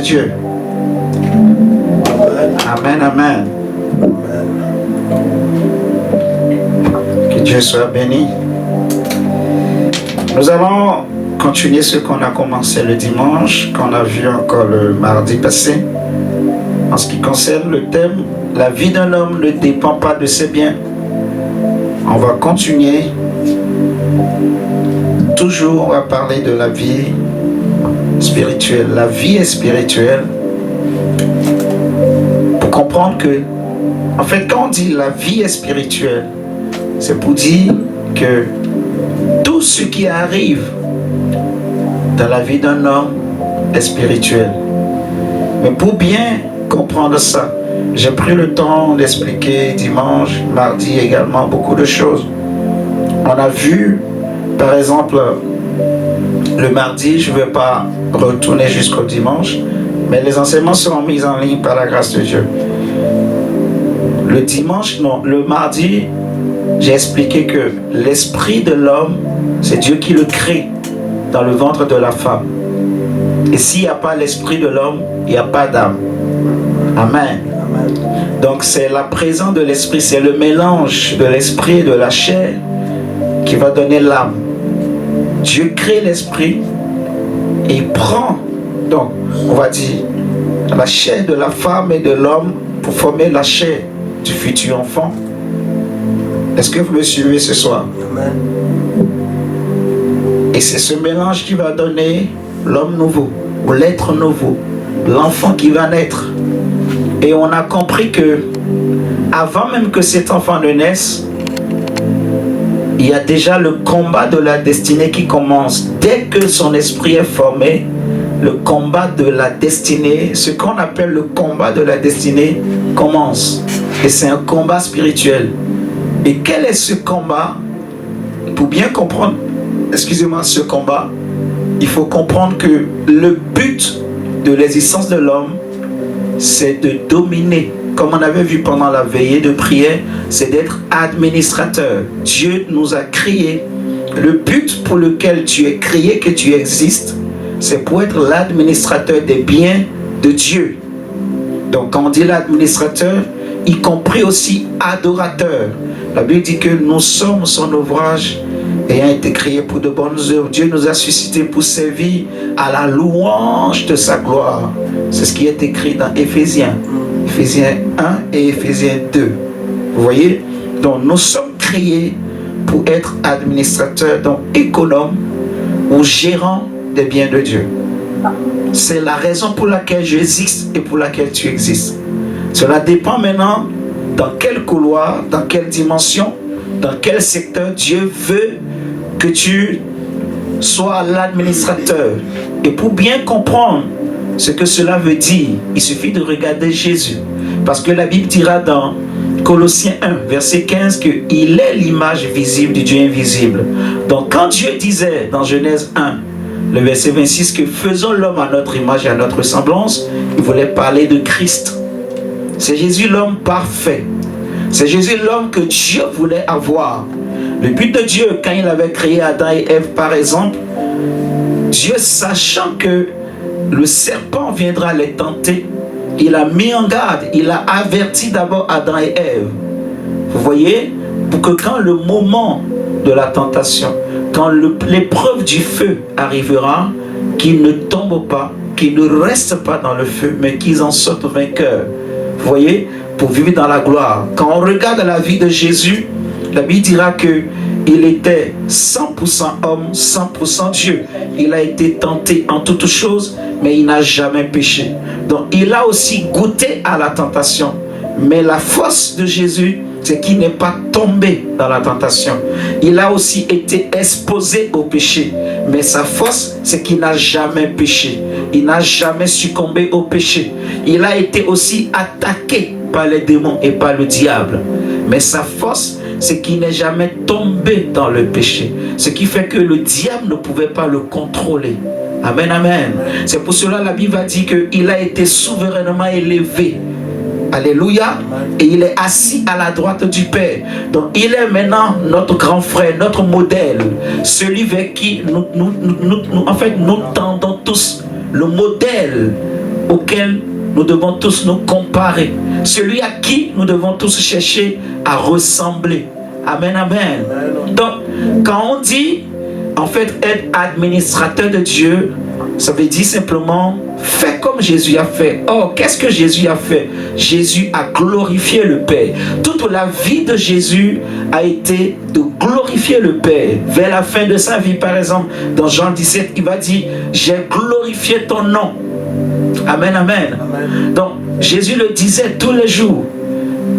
Dieu. Amen, amen. Que Dieu soit béni. Nous allons continuer ce qu'on a commencé le dimanche, qu'on a vu encore le mardi passé. En ce qui concerne le thème, la vie d'un homme ne dépend pas de ses biens. On va continuer. Toujours, on va parler de la vie spirituelle. La vie est spirituelle. Pour comprendre que, en fait, quand on dit la vie est spirituelle, c'est pour dire que tout ce qui arrive dans la vie d'un homme est spirituel. Mais pour bien comprendre ça, j'ai pris le temps d'expliquer dimanche, mardi également, beaucoup de choses. On a vu, par exemple, le mardi, je ne vais pas retourner jusqu'au dimanche, mais les enseignements seront mis en ligne par la grâce de Dieu. Le dimanche, non, le mardi, j'ai expliqué que l'esprit de l'homme, c'est Dieu qui le crée dans le ventre de la femme. Et s'il n'y a pas l'esprit de l'homme, il n'y a pas d'âme. Amen. Donc c'est la présence de l'esprit, c'est le mélange de l'esprit et de la chair qui va donner l'âme. Dieu crée l'esprit et il prend, donc on va dire, la chair de la femme et de l'homme pour former la chair du futur enfant. Est-ce que vous me suivez ce soir? Amen. Et c'est ce mélange qui va donner l'homme nouveau, ou l'être nouveau, l'enfant qui va naître. Et on a compris que, avant même que cet enfant ne naisse, il y a déjà le combat de la destinée qui commence. Dès que son esprit est formé, le combat de la destinée, ce qu'on appelle le combat de la destinée, commence. Et c'est un combat spirituel. Et quel est ce combat? Pour bien comprendre, excusez-moi, ce combat, il faut comprendre que le but de l'existence de l'homme, c'est de dominer. Comme on avait vu pendant la veillée de prière, c'est d'être administrateur. Dieu nous a créés. Le but pour lequel tu es créé, que tu existes, c'est pour être l'administrateur des biens de Dieu. Donc quand on dit l'administrateur, y compris aussi adorateur. La Bible dit que nous sommes son ouvrage ayant été créé pour de bonnes œuvres. Dieu nous a suscités pour servir à la louange de sa gloire. C'est ce qui est écrit dans Éphésiens 1 et Éphésiens 2. Vous voyez? Donc nous sommes créés pour être administrateurs, donc économes ou gérants des biens de Dieu. C'est la raison pour laquelle j'existe et pour laquelle tu existes. Cela dépend maintenant dans quel couloir, dans quelle dimension, dans quel secteur Dieu veut que tu sois l'administrateur. Et pour bien comprendre ce que cela veut dire, il suffit de regarder Jésus. Parce que la Bible dira dans Colossiens 1, verset 15, qu'il est l'image visible du Dieu invisible. Donc quand Dieu disait dans Genèse 1, le verset 26, que faisons l'homme à notre image et à notre ressemblance, il voulait parler de Christ. C'est Jésus l'homme parfait. C'est Jésus l'homme que Dieu voulait avoir. Le but de Dieu, quand il avait créé Adam et Ève par exemple, Dieu sachant que le serpent viendra les tenter, il a mis en garde, il a averti d'abord Adam et Ève. Vous voyez, pour que quand le moment de la tentation, quand l'épreuve du feu arrivera, qu'ils ne tombent pas, qu'ils ne restent pas dans le feu, mais qu'ils en sortent vainqueurs. Vous voyez, pour vivre dans la gloire. Quand on regarde la vie de Jésus, la Bible dira qu'il était 100% homme, 100% Dieu. Il a été tenté en toutes choses, mais il n'a jamais péché. Donc il a aussi goûté à la tentation. Mais la force de Jésus, c'est qu'il n'est pas tombé dans la tentation. Il a aussi été exposé au péché. Mais sa force, c'est qu'il n'a jamais péché. Il n'a jamais succombé au péché. Il a été aussi attaqué par les démons et par le diable. Mais sa force, c'est qu'il n'est jamais tombé dans le péché. Ce qui fait que le diable ne pouvait pas le contrôler. Amen, amen. C'est pour cela que la Bible va dire qu'il a été souverainement élevé. Alléluia. Et il est assis à la droite du Père. Donc il est maintenant notre grand frère, notre modèle. Celui vers qui nous tendons tous. Le modèle auquel nous devons tous nous comparer, celui à qui nous devons tous chercher à ressembler. Amen, amen. Donc, quand on dit, en fait, être administrateur de Dieu, ça veut dire simplement, fais comme Jésus a fait. Oh, qu'est-ce que Jésus a fait? Jésus a glorifié le Père. Toute la vie de Jésus a été de glorifier le Père. Vers la fin de sa vie, par exemple, dans Jean 17, il va dire, j'ai glorifié ton nom. Amen, amen. Amen. Donc, Jésus le disait tous les jours.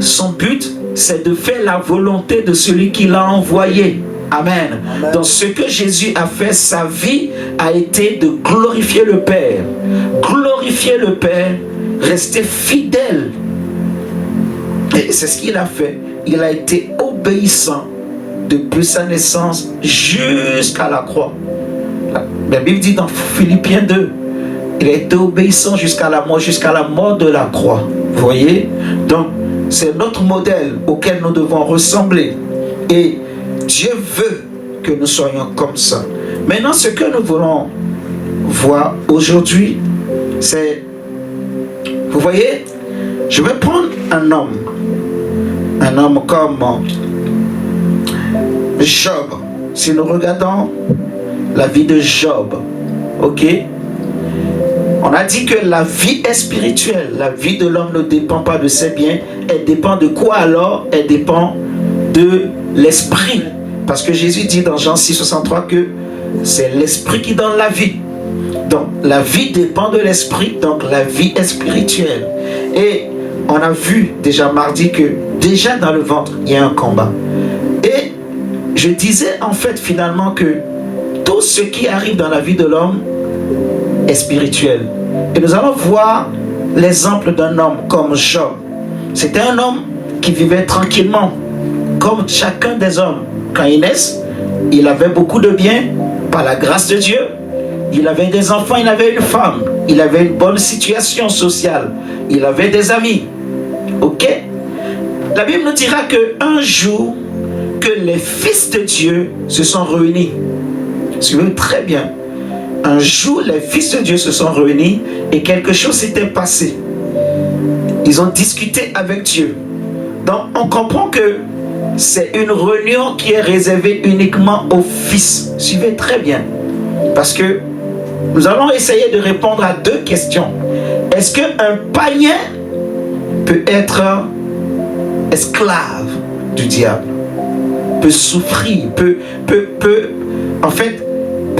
Son but, c'est de faire la volonté de celui qui l'a envoyé. Amen. Amen. Donc ce que Jésus a fait, sa vie a été de glorifier le Père. Glorifier le Père, rester fidèle. Et c'est ce qu'il a fait. Il a été obéissant depuis sa naissance jusqu'à la croix. La Bible dit dans Philippiens 2, il a été obéissant jusqu'à la mort de la croix. Vous voyez? Donc c'est notre modèle auquel nous devons ressembler. Et Dieu veut que nous soyons comme ça. Maintenant, ce que nous voulons voir aujourd'hui, c'est, vous voyez, je vais prendre un homme comme Job. Si nous regardons la vie de Job, ok, on a dit que la vie est spirituelle. La vie de l'homme ne dépend pas de ses biens. Elle dépend de quoi alors? Elle dépend de l'esprit. Parce que Jésus dit dans Jean 6, 63 que c'est l'esprit qui donne la vie. Donc la vie dépend de l'esprit, donc la vie est spirituelle. Et on a vu déjà mardi que déjà dans le ventre, il y a un combat. Et je disais en fait finalement que tout ce qui arrive dans la vie de l'homme est spirituel. Et nous allons voir l'exemple d'un homme comme Job. C'était un homme qui vivait tranquillement, comme chacun des hommes. Quand il naît, il avait beaucoup de biens par la grâce de Dieu. Il avait des enfants, il avait une femme. Il avait une bonne situation sociale. Il avait des amis. Ok? La Bible nous dira qu'un jour, que les fils de Dieu se sont réunis. Suivez très bien. Un jour, les fils de Dieu se sont réunis et quelque chose s'était passé. Ils ont discuté avec Dieu. Donc, on comprend que c'est une réunion qui est réservée uniquement aux fils. Suivez très bien. Parce que nous allons essayer de répondre à deux questions. Est-ce qu'un païen peut être esclave du diable? Peut souffrir, peut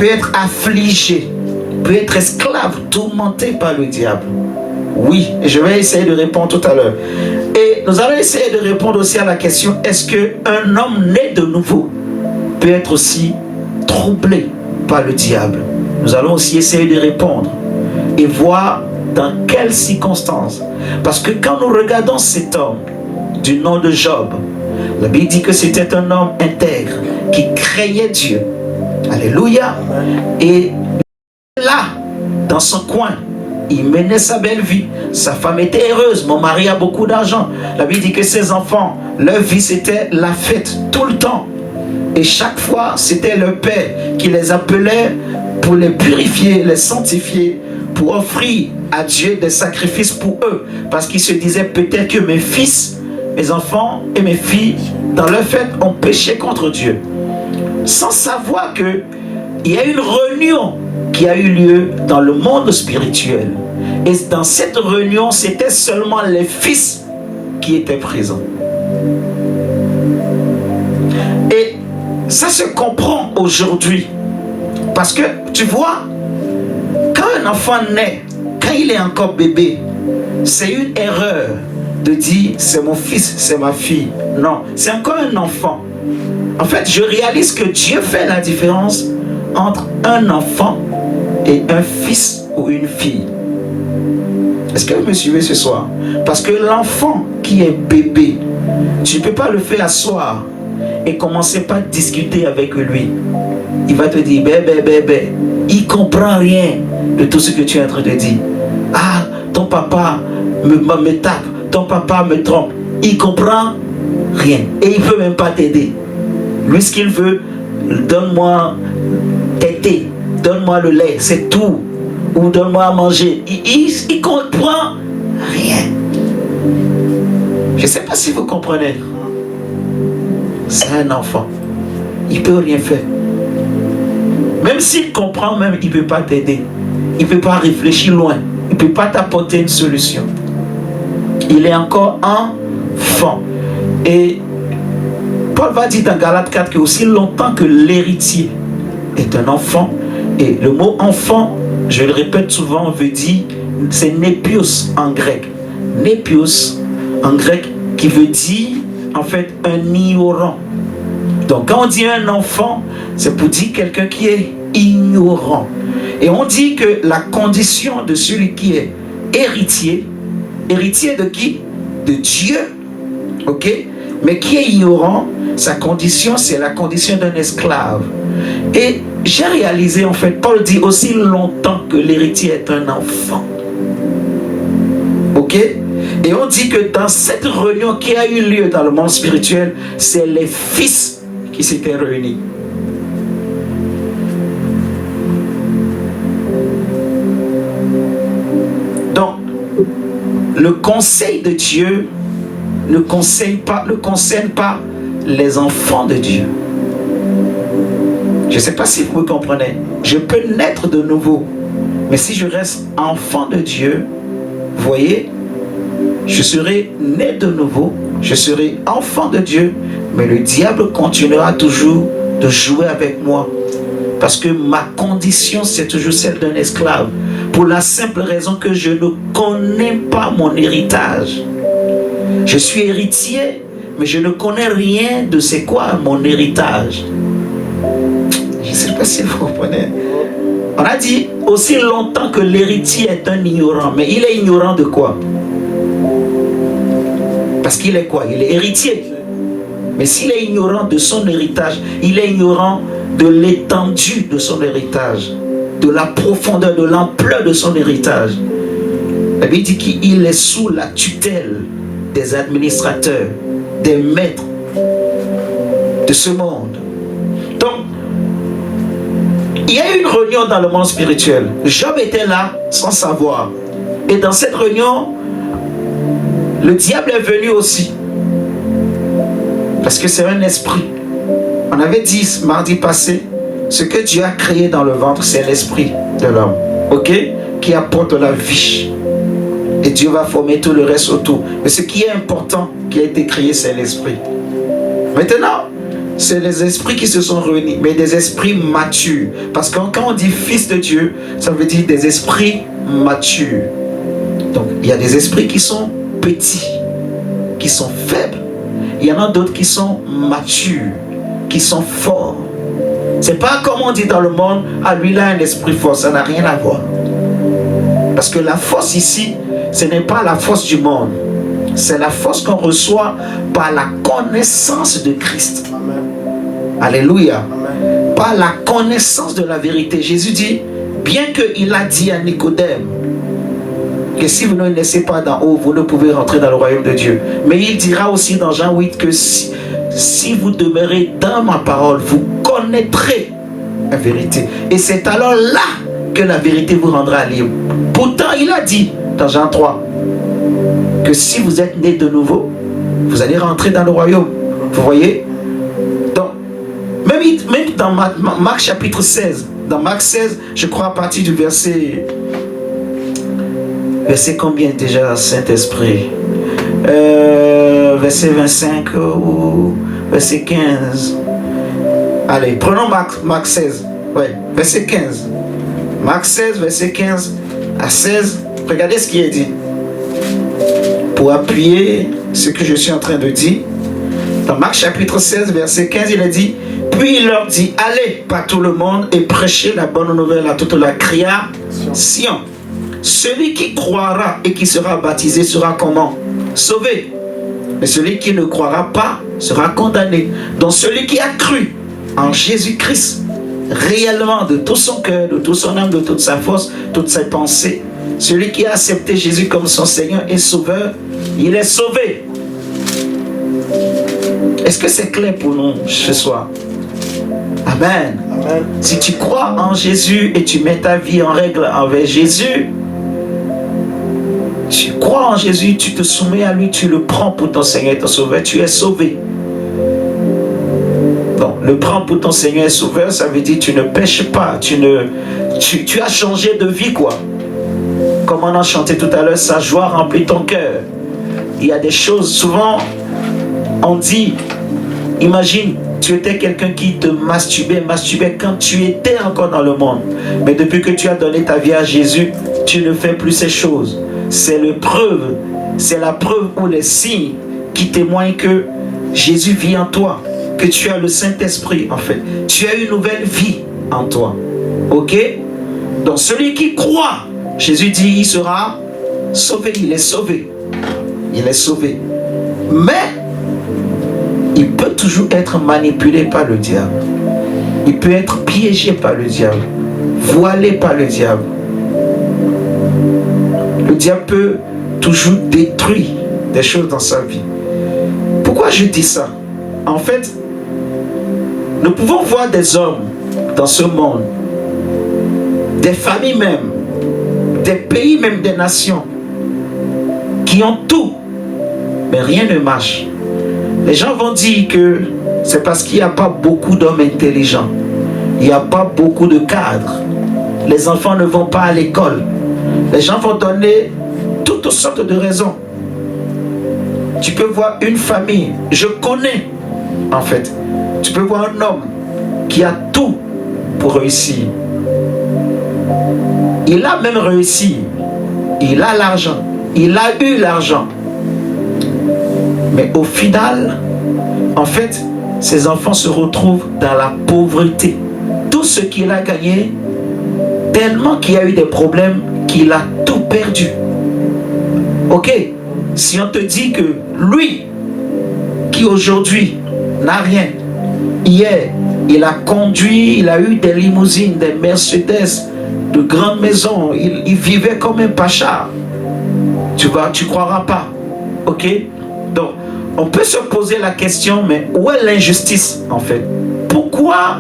être affligé, peut être esclave, tourmenté par le diable? Oui, et je vais essayer de répondre tout à l'heure. Et nous allons essayer de répondre aussi à la question, est-ce qu'un homme né de nouveau peut être aussi troublé par le diable? Nous allons aussi essayer de répondre et voir dans quelles circonstances. Parce que quand nous regardons cet homme du nom de Job, la Bible dit que c'était un homme intègre qui craignait Dieu. Alléluia. Et là, dans son coin, il menait sa belle vie. Sa femme était heureuse. Mon mari a beaucoup d'argent. La Bible dit que ses enfants, leur vie c'était la fête tout le temps. Et chaque fois, c'était leur père qui les appelait pour les purifier, les sanctifier, pour offrir à Dieu des sacrifices pour eux. Parce qu'il se disait peut-être que mes fils, mes enfants et mes filles, dans leur fête, ont péché contre Dieu. Sans savoir que il y a une réunion qui a eu lieu dans le monde spirituel. Et dans cette réunion, c'était seulement les fils qui étaient présents. Et ça se comprend aujourd'hui. Parce que, tu vois, quand un enfant naît, quand il est encore bébé, c'est une erreur de dire c'est mon fils, c'est ma fille. Non, c'est encore un enfant. En fait, je réalise que Dieu fait la différence entre un enfant et un fils ou une fille. Est-ce que vous me suivez ce soir? Parce que l'enfant qui est bébé, tu ne peux pas le faire asseoir et commencer par discuter avec lui. Il va te dire bébé. Il ne comprend rien de tout ce que tu es en train de dire. Ah, ton papa me tape, ton papa me trompe. Il ne comprend rien et il ne peut même pas t'aider. Lui, ce qu'il veut, donne-moi tété, donne-moi le lait, c'est tout. ou donne-moi à manger. Il comprend rien. Je ne sais pas si vous comprenez. C'est un enfant. Il ne peut rien faire. Même s'il comprend, même, il ne peut pas t'aider. Il ne peut pas réfléchir loin. Il ne peut pas t'apporter une solution. Il est encore enfant. Et Paul va dire dans Galates 4 que aussi longtemps que l'héritier est un enfant, et le mot enfant, je le répète souvent, veut dire, c'est népios en grec. Népios en grec qui veut dire en fait un ignorant. Donc quand on dit un enfant, c'est pour dire quelqu'un qui est ignorant. Et on dit que la condition de celui qui est héritier, héritier de qui? De Dieu, ok? Mais qui est ignorant, sa condition, c'est la condition d'un esclave. Et j'ai réalisé, en fait, Paul dit aussi longtemps que l'héritier est un enfant. Ok? Et on dit que dans cette réunion qui a eu lieu dans le monde spirituel, c'est les fils qui s'étaient réunis. Donc, le conseil de Dieu ne concerne pas les enfants de Dieu. Je ne sais pas si vous me comprenez. Je peux naître de nouveau, mais si je reste enfant de Dieu, vous voyez, je serai né de nouveau, je serai enfant de Dieu, mais le diable continuera toujours de jouer avec moi. Parce que ma condition, c'est toujours celle d'un esclave. Pour la simple raison que je ne connais pas mon héritage. Je suis héritier, mais je ne connais rien de c'est quoi mon héritage. Je ne sais pas si vous comprenez. On a dit aussi longtemps que l'héritier est un ignorant. Mais il est ignorant de quoi? Parce qu'il est quoi? Il est héritier. Mais s'il est ignorant de son héritage, il est ignorant de l'étendue de son héritage, de la profondeur, de l'ampleur de son héritage. La Bible dit qu'il est sous la tutelle des administrateurs, des maîtres de ce monde. Donc, il y a eu une réunion dans le monde spirituel. Job était là sans savoir. Et dans cette réunion, le diable est venu aussi. Parce que c'est un esprit. On avait dit mardi passé, ce que Dieu a créé dans le ventre, c'est l'esprit de l'homme. Ok? Qui apporte la vie. Et Dieu va former tout le reste autour. Mais ce qui est important, qui a été créé, c'est l'esprit. Maintenant, c'est les esprits qui se sont réunis, mais des esprits matures. Parce que quand on dit fils de Dieu, ça veut dire des esprits matures. Donc, il y a des esprits qui sont petits, qui sont faibles. Il y en a d'autres qui sont matures, qui sont forts. C'est pas comme on dit dans le monde, ah lui il a un esprit fort, ça n'a rien à voir. Parce que la force ici, ce n'est pas la force du monde. C'est la force qu'on reçoit par la connaissance de Christ. Amen. Alléluia. Amen. Par la connaissance de la vérité. Jésus dit, bien qu'il a dit à Nicodème, que si vous ne naissez pas d'en haut, vous ne pouvez rentrer dans le royaume de Dieu. Mais il dira aussi dans Jean 8 que si vous demeurez dans ma parole, vous connaîtrez la vérité. Et c'est alors là que la vérité vous rendra libre. Pourtant, il a dit dans Jean 3 que si vous êtes né de nouveau, vous allez rentrer dans le royaume. Vous voyez? Donc, même dans Marc chapitre 16, dans Marc 16, je crois à partir du verset combien déjà, Saint-Esprit? Verset 25 ou verset 15. Allez, prenons Marc 16. Ouais, verset 15. Marc 16, verset 15 à 16. Regardez ce qui est dit. Pour appuyer ce que je suis en train de dire. Dans Marc chapitre 16, verset 15, il a dit, puis il leur dit, allez par tout le monde et prêchez la bonne nouvelle à toute la création. Celui qui croira et qui sera baptisé sera comment? Sauvé. Mais celui qui ne croira pas sera condamné. Donc celui qui a cru en Jésus-Christ, réellement de tout son cœur, de toute son âme, de toute sa force, toutes ses pensées, celui qui a accepté Jésus comme son Seigneur et Sauveur, il est sauvé. Est-ce que c'est clair pour nous ce soir? Amen. Amen. Si tu crois en Jésus et tu mets ta vie en règle avec Jésus, tu crois en Jésus, tu te soumets à lui, tu le prends pour ton Seigneur et ton Sauveur, tu es sauvé. Donc, le prendre pour ton Seigneur et Sauveur, ça veut dire tu ne pêches pas, tu as changé de vie, quoi. Comme on a chanté tout à l'heure, sa joie remplit ton cœur. Il y a des choses, souvent, on dit, imagine, tu étais quelqu'un qui te masturbait quand tu étais encore dans le monde. Mais depuis que tu as donné ta vie à Jésus, tu ne fais plus ces choses. C'est la preuve ou les signes qui témoignent que Jésus vit en toi, que tu as le Saint-Esprit en fait. Tu as une nouvelle vie en toi. Ok? Donc celui qui croit, Jésus dit, il sera sauvé, il est sauvé. Il est sauvé. Mais il peut toujours être manipulé par le diable. Il peut être piégé par le diable, voilé par le diable. Le diable peut toujours détruire des choses dans sa vie. Pourquoi je dis ça? En fait, nous pouvons voir des hommes dans ce monde, des familles même, des pays même, des nations, qui ont tout, mais rien ne marche. Les gens vont dire que c'est parce qu'il n'y a pas beaucoup d'hommes intelligents. Il n'y a pas beaucoup de cadres. Les enfants ne vont pas à l'école. Les gens vont donner toutes sortes de raisons. Tu peux voir une famille, je connais en fait, tu peux voir un homme qui a tout pour réussir. Il a même réussi. Il a l'argent. Il a eu l'argent. Mais au final, en fait, ses enfants se retrouvent dans la pauvreté. Tout ce qu'il a gagné, tellement qu'il y a eu des problèmes, qu'il a tout perdu. Ok? Si on te dit que lui, qui aujourd'hui n'a rien, hier, il a conduit, il a eu des limousines, des Mercedes, de grandes maisons, il vivait comme un pacha. Tu croiras pas. Ok? Donc, on peut se poser la question, mais où est l'injustice en fait? Pourquoi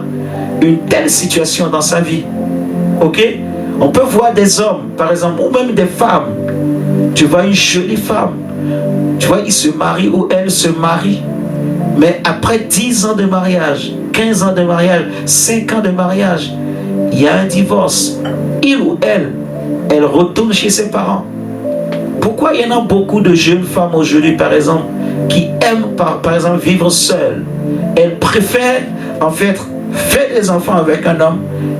une telle situation dans sa vie? Ok? On peut voir des hommes, par exemple, ou même des femmes. Tu vois une jolie femme, tu vois, il se marie ou elle se marie. Mais après 10 ans de mariage, 15 ans de mariage, 5 ans de mariage, il y a un divorce. Il ou elle retourne chez ses parents. Pourquoi il y en a beaucoup de jeunes femmes aujourd'hui, par exemple, qui aiment, par exemple, vivre seules? Elles préfèrent, en fait, faire des enfants avec un homme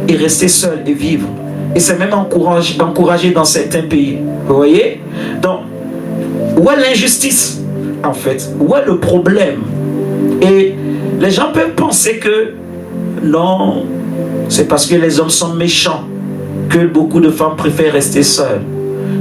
et rester seules et vivre. Et c'est même encouragé dans certains pays. Vous voyez? Donc, où est l'injustice, en fait? Où est le problème? Et les gens peuvent penser que non, c'est parce que les hommes sont méchants que beaucoup de femmes préfèrent rester seules.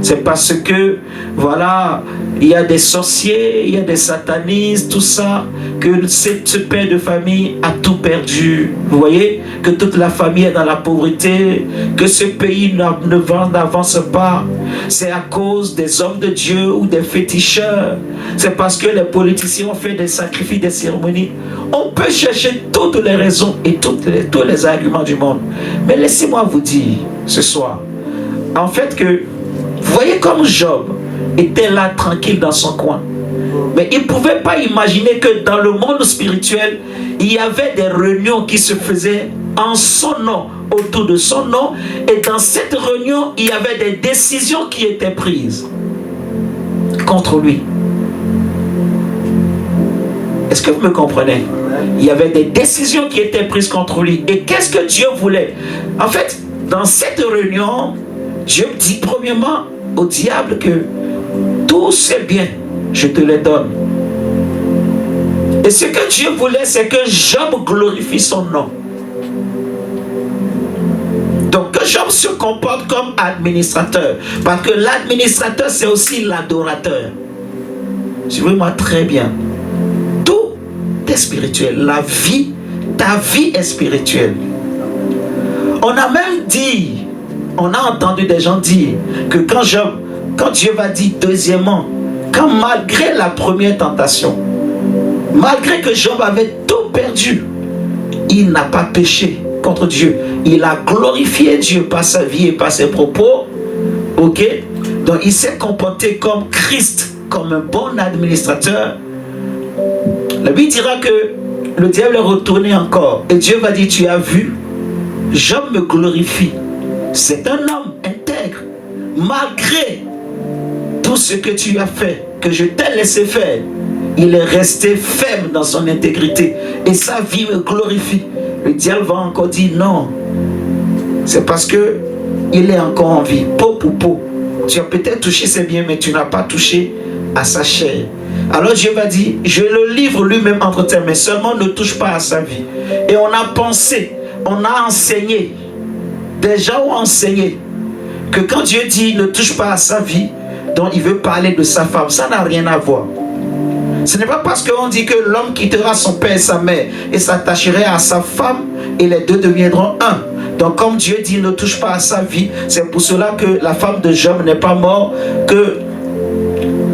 C'est parce que, voilà, il y a des sorciers, il y a des satanistes, tout ça, que ce père de famille a tout perdu. Vous voyez? Que toute la famille est dans la pauvreté, que ce pays n'avance pas. C'est à cause des hommes de Dieu ou des féticheurs. C'est parce que les politiciens ont fait des sacrifices, des cérémonies. On peut chercher toutes les raisons et tous les arguments du monde. Mais laissez-moi vous dire ce soir, en fait que, vous voyez comme Job était là tranquille dans son coin. Mais il ne pouvait pas imaginer que dans le monde spirituel, il y avait des réunions qui se faisaient en son nom, autour de son nom. Et dans cette réunion, il y avait des décisions qui étaient prises contre lui. Est-ce que vous me comprenez? Il y avait des décisions qui étaient prises contre lui. Et qu'est-ce que Dieu voulait? En fait, dans cette réunion, Dieu dit premièrement au diable que tous ces biens, je te les donne. Et ce que Dieu voulait, c'est que Job glorifie son nom. Donc que Job se comporte comme administrateur. Parce que l'administrateur, c'est aussi l'adorateur. Suivez-moi très bien. Tout est spirituel. La vie, ta vie est spirituelle. On a même dit, on a entendu des gens dire que quand Dieu va dire deuxièmement, quand malgré la première tentation, malgré que Job avait tout perdu, il n'a pas péché contre Dieu. Il a glorifié Dieu par sa vie et par ses propos. Ok? Donc il s'est comporté comme Christ, comme un bon administrateur. La Bible dira que le diable est retourné encore. Et Dieu va dire, tu as vu, Job me glorifie. C'est un homme intègre. Malgré tout ce que tu as fait, que je t'ai laissé faire, il est resté ferme dans son intégrité. Et sa vie me glorifie. Le diable va encore dire non. C'est parce que il est encore en vie. Peau pour peau. Tu as peut-être touché ses biens, mais tu n'as pas touché à sa chair. Alors Dieu va dire, je le livre lui-même entre tes mains, seulement ne touche pas à sa vie. Et on a pensé, on a enseigné, des gens ont enseigné que quand Dieu dit ne touche pas à sa vie, donc il veut parler de sa femme. Ça n'a rien à voir. Ce n'est pas parce qu'on dit que l'homme quittera son père et sa mère et s'attacherait à sa femme et les deux deviendront un. Donc comme Dieu dit ne touche pas à sa vie, c'est pour cela que la femme de Job n'est pas morte, que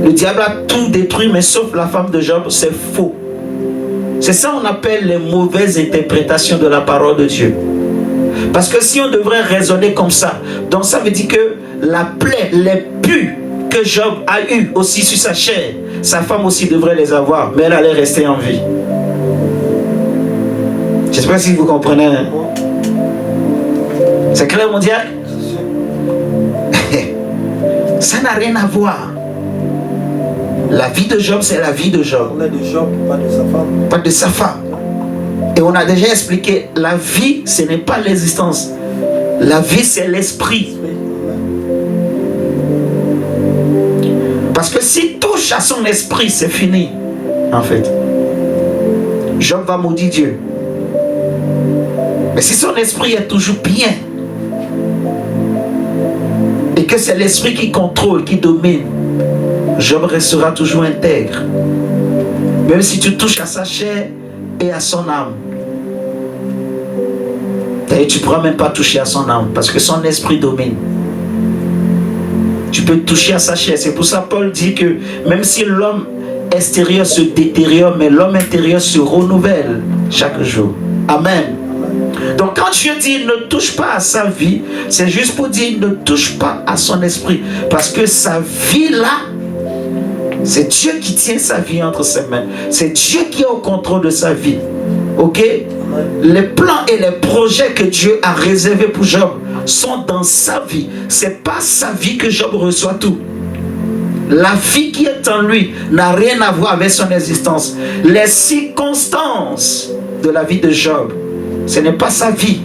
le diable a tout détruit, mais sauf la femme de Job, c'est faux. C'est ça qu'on appelle les mauvaises interprétations de la parole de Dieu. Parce que si on devrait raisonner comme ça, donc ça veut dire que la plaie, les pus que Job a eu aussi sur sa chair, sa femme aussi devrait les avoir, mais elle allait rester en vie. Je ne sais pas si vous comprenez. Hein? C'est clair, mon diable? Ça n'a rien à voir. La vie de Job, c'est la vie de Job. On est de Job, pas de sa femme. Pas de sa femme. Et on a déjà expliqué, la vie, ce n'est pas l'existence. La vie, c'est l'esprit. Parce que s'il touche à son esprit, c'est fini. En fait. Job va maudire Dieu. Mais si son esprit est toujours bien, et que c'est l'esprit qui contrôle, qui domine, Job restera toujours intègre. Même si tu touches à sa chair et à son âme. Et tu ne pourras même pas toucher à son âme parce que son esprit domine. Tu peux toucher à sa chair. C'est pour ça Paul dit que même si l'homme extérieur se détériore, mais l'homme intérieur se renouvelle chaque jour. Amen. Donc quand Dieu dit ne touche pas à sa vie, c'est juste pour dire ne touche pas à son esprit. Parce que sa vie là, c'est Dieu qui tient sa vie entre ses mains. C'est Dieu qui est au contrôle de sa vie. Ok? Les plans et les projets que Dieu a réservés pour Job sont dans sa vie. C'est pas sa vie que Job reçoit tout. La vie qui est en lui n'a rien à voir avec son existence. Les circonstances de la vie de Job, ce n'est pas sa vie.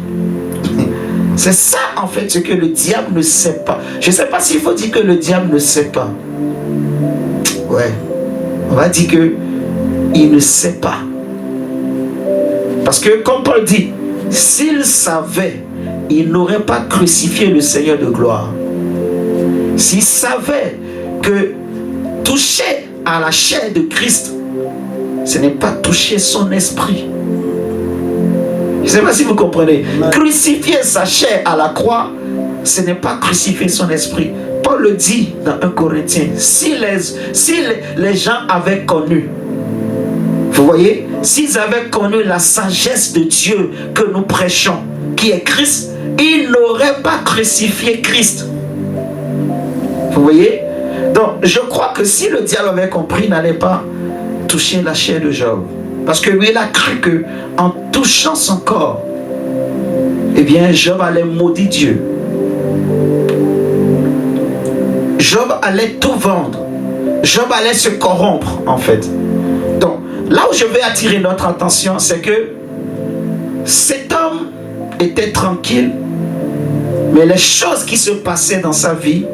C'est ça en fait ce que le diable ne sait pas. Je ne sais pas s'il faut dire que le diable ne sait pas. Ouais, on va dire que il ne sait pas. Parce que comme Paul dit, s'il savait, il n'aurait pas crucifié le Seigneur de gloire. S'il savait que toucher à la chair de Christ, ce n'est pas toucher son esprit. Je ne sais pas si vous comprenez. Crucifier sa chair à la croix, ce n'est pas crucifier son esprit. Paul le dit dans 1 Corinthiens. Si les gens avaient connu, vous voyez, s'ils avaient connu la sagesse de Dieu que nous prêchons, qui est Christ, ils n'auraient pas crucifié Christ. Vous voyez? Donc, je crois que si le diable avait compris, il n'allait pas toucher la chair de Job. Parce que lui, il a cru que en touchant son corps, eh bien, Job allait maudire Dieu. Job allait tout vendre. Job allait se corrompre, en fait. Donc, là où je vais attirer notre attention, c'est que cet homme était tranquille, mais les choses qui se passaient dans sa vie,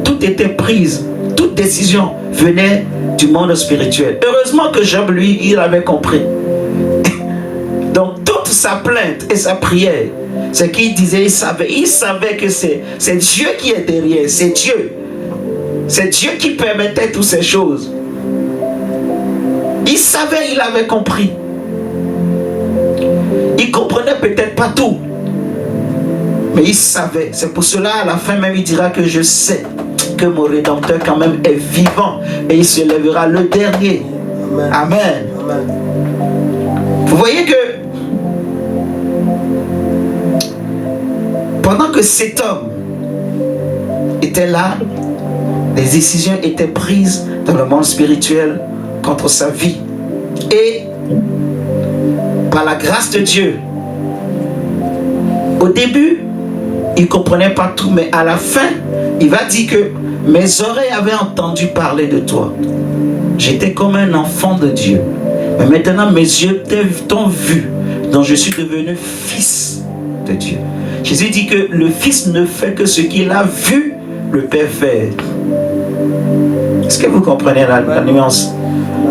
tout était prise, toute décision venait du monde spirituel. Heureusement que Job, lui, il avait compris. Donc, toute sa plainte et sa prière, c'est qu'il disait, il savait que c'est Dieu qui est derrière, c'est Dieu. C'est Dieu qui permettait toutes ces choses. Il savait, il avait compris. Il comprenait peut-être pas tout, mais il savait. C'est pour cela, à la fin même, il dira que je sais que mon Rédempteur quand même est vivant et il se lèvera le dernier. Amen. Amen. Vous voyez que pendant que cet homme était là, des décisions étaient prises dans le monde spirituel contre sa vie. Et par la grâce de Dieu, au début, il ne comprenait pas tout, mais à la fin, il va dire que mes oreilles avaient entendu parler de toi. J'étais comme un enfant de Dieu. Mais maintenant, mes yeux t'ont vu, donc je suis devenu fils de Dieu. Jésus dit que le Fils ne fait que ce qu'il a vu le Père faire. Est-ce que vous comprenez la nuance?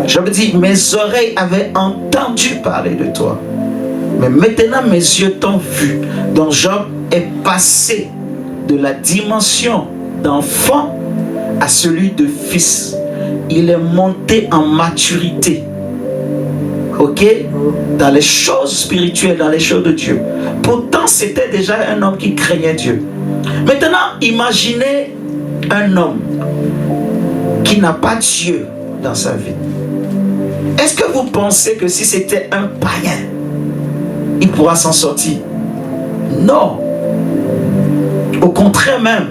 Job dit, mes oreilles avaient entendu parler de toi. Mais maintenant, mes yeux t'ont vu. Donc Job est passé de la dimension d'enfant à celui de fils. Il est monté en maturité. Ok? Dans les choses spirituelles, dans les choses de Dieu. Pourtant, c'était déjà un homme qui craignait Dieu. Maintenant, imaginez un homme qui n'a pas Dieu dans sa vie. Est-ce que vous pensez que si c'était un païen, il pourra s'en sortir? Non. Au contraire même,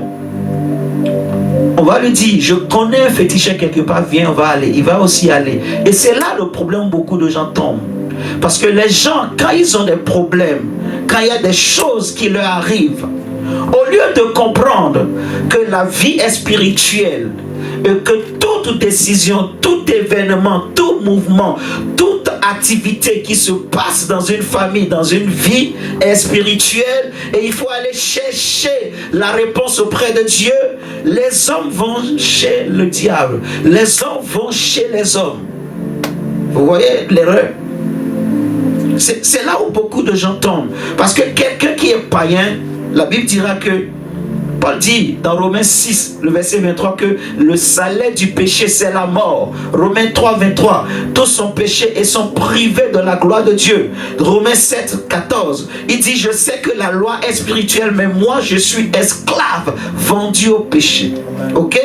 on va lui dire, je connais un féticheur quelque part, viens, on va aller. Il va aussi aller. Et c'est là le problème où beaucoup de gens tombent. Parce que les gens, quand ils ont des problèmes, quand il y a des choses qui leur arrivent, au lieu de comprendre que la vie est spirituelle, et que toute décision, tout événement, tout mouvement, toute activité qui se passe dans une famille, dans une vie est spirituelle, et il faut aller chercher la réponse auprès de Dieu. Les hommes vont chez le diable, les hommes vont chez les hommes. Vous voyez l'erreur? C'est là où beaucoup de gens tombent. Parce que quelqu'un qui est païen, la Bible dira que Paul dit dans Romains 6, le verset 23, que le salaire du péché, c'est la mort. Romains 3, 23, tous sont péchés et sont privés de la gloire de Dieu. Romains 7, 14, il dit, je sais que la loi est spirituelle, mais moi, je suis esclave, vendu au péché. Ok?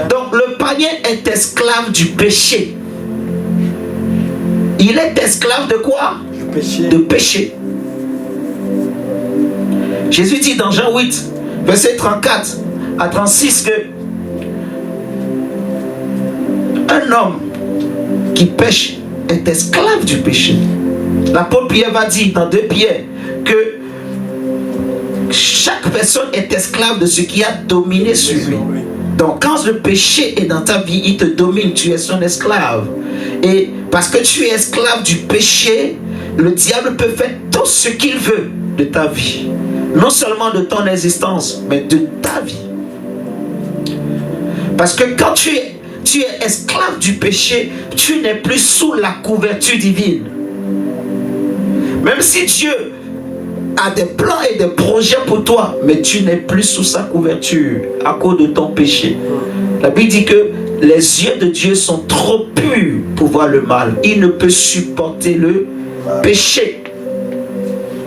Donc, le païen est esclave du péché. Il est esclave de quoi? Du péché. De péché. Jésus dit dans Jean 8, verset 34 à 36 que un homme qui pêche est esclave du péché. L'apôtre Pierre va dire dans 2 Pierre que chaque personne est esclave de ce qui a dominé sur lui. Donc quand le péché est dans ta vie, il te domine, tu es son esclave. Et parce que tu es esclave du péché, le diable peut faire tout ce qu'il veut de ta vie. Non seulement de ton existence, mais de ta vie. Parce que quand tu es esclave du péché, tu n'es plus sous la couverture divine. Même si Dieu a des plans et des projets pour toi, mais tu n'es plus sous sa couverture à cause de ton péché. La Bible dit que les yeux de Dieu sont trop purs pour voir le mal. Il ne peut supporter le péché.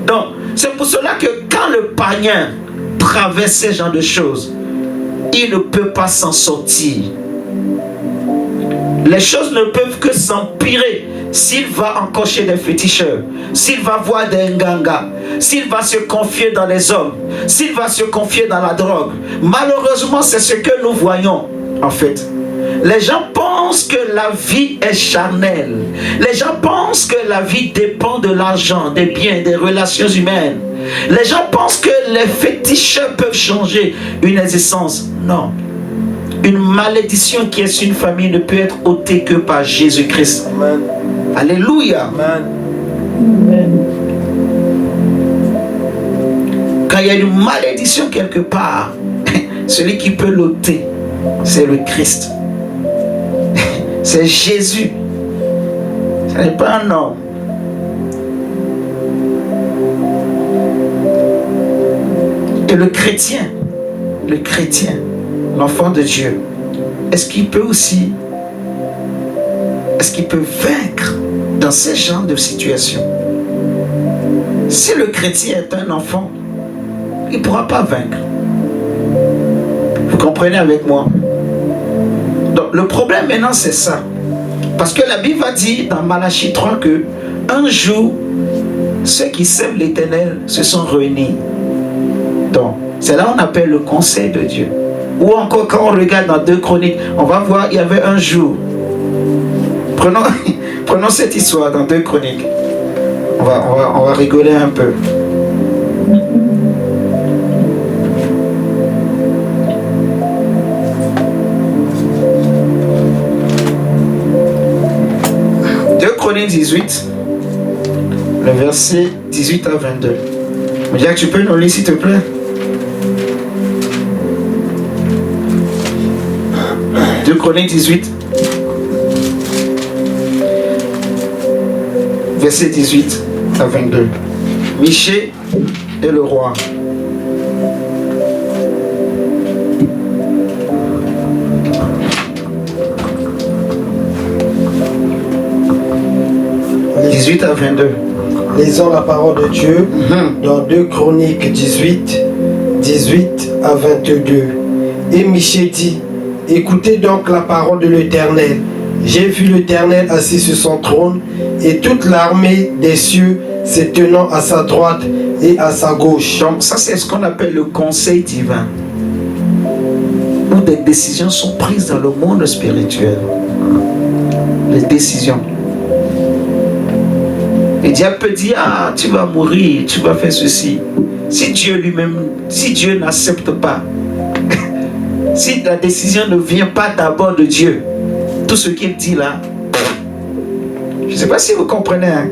Donc, c'est pour cela que quand le païen traverse ce genre de choses, il ne peut pas s'en sortir. Les choses ne peuvent que s'empirer s'il va encore chez des féticheurs, s'il va voir des ngangas, s'il va se confier dans les hommes, s'il va se confier dans la drogue. Malheureusement, c'est ce que nous voyons en fait. Les gens pensent que la vie est charnelle. Les gens pensent que la vie dépend de l'argent, des biens, des relations humaines. Les gens pensent que les féticheurs peuvent changer une existence. Non. Une malédiction qui est sur une famille ne peut être ôtée que par Jésus-Christ. Amen. Alléluia. Amen. Quand il y a une malédiction quelque part, celui qui peut l'ôter, c'est le Christ. C'est Jésus. Ce n'est pas un homme. Et le chrétien, l'enfant de Dieu, est-ce qu'il peut vaincre dans ce genre de situation? Si le chrétien est un enfant, il ne pourra pas vaincre. Vous comprenez avec moi? Donc le problème maintenant c'est ça. Parce que la Bible va dire dans Malachie 3 que un jour, ceux qui sèment l'Éternel se sont réunis. Donc C'est là qu'on appelle le conseil de Dieu. Ou encore quand on regarde dans 2 Chroniques, on va voir, il y avait un jour. Prenons cette histoire dans 2 Chroniques. On va rigoler un peu. Chroniques 18, le verset 18 à 22. Jacques, tu peux nous lire s'il te plaît? Deux Chroniques 18, verset 18 à 22. Michée et le roi. À 22. Lisons la parole de Dieu dans 2 Chroniques 18, 18 à 22. Et Michée dit, écoutez donc la parole de l'Éternel. J'ai vu l'Éternel assis sur son trône et toute l'armée des cieux se tenant à sa droite et à sa gauche. Donc ça c'est ce qu'on appelle le conseil divin, où des décisions sont prises dans le monde spirituel. Les décisions. Et diable peut dire, ah, tu vas mourir, tu vas faire ceci. Si Dieu lui-même, si Dieu n'accepte pas, si la décision ne vient pas d'abord de Dieu, tout ce qu'il dit là, je ne sais pas si vous comprenez. Hein?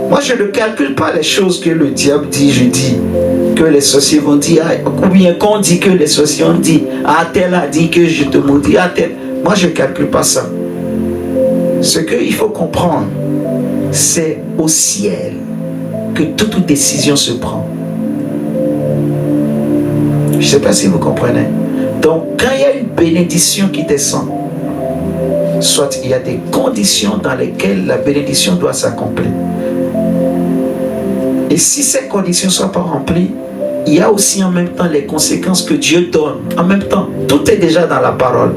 Moi, je ne calcule pas les choses que le diable dit, je dis, que les sorciers vont dire, ou bien qu'on dit que les sorciers ont dit, ah, tel a dit que je te maudis, ah, tel. Moi, je ne calcule pas ça. Ce qu'il faut comprendre, c'est au ciel que toute décision se prend. Je ne sais pas si vous comprenez. Donc, quand il y a une bénédiction qui descend, soit il y a des conditions dans lesquelles la bénédiction doit s'accomplir. Et si ces conditions ne sont pas remplies, il y a aussi en même temps les conséquences que Dieu donne. En même temps, tout est déjà dans la parole.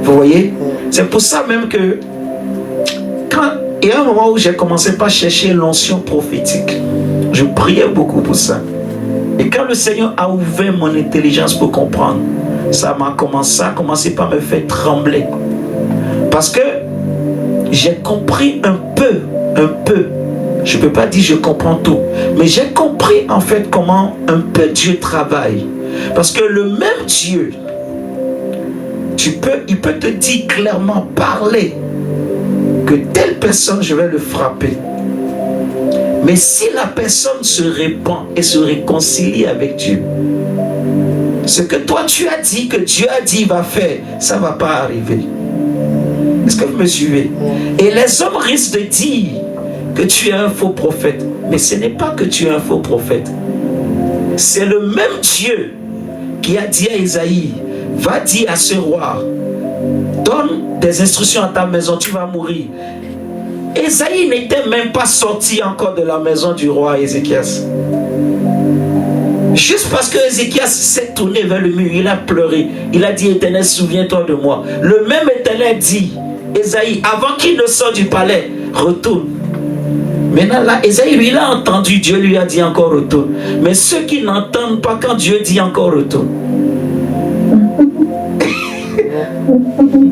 Vous voyez? C'est pour ça même que quand il y a un moment où j'ai commencé par chercher l'onction prophétique, je priais beaucoup pour ça. Et quand le Seigneur a ouvert mon intelligence pour comprendre, ça a commencé par me faire trembler. Parce que j'ai compris un peu, je ne peux pas dire je comprends tout, mais j'ai compris en fait comment un peu Dieu travaille. Parce que le même Dieu, il peut te dire clairement, parler, que telle personne, je vais le frapper. Mais si la personne se répand et se réconcilie avec Dieu, ce que toi tu as dit, que Dieu a dit va faire, ça ne va pas arriver. Est-ce que vous me suivez? Et les hommes risquent de dire que tu es un faux prophète. Mais ce n'est pas que tu es un faux prophète. C'est le même Dieu qui a dit à Isaïe, va dire à ce roi, donne des instructions à ta maison, tu vas mourir. Isaïe n'était même pas sorti encore de la maison du roi Ézéchias. Juste parce que Ézéchias s'est tourné vers le mur, il a pleuré. Il a dit, Éternel, souviens-toi de moi. Le même Éternel dit, Isaïe, avant qu'il ne sorte du palais, retourne. Maintenant là, Isaïe, lui, il a entendu, Dieu lui a dit encore retourne. Mais ceux qui n'entendent pas quand Dieu dit encore retourne,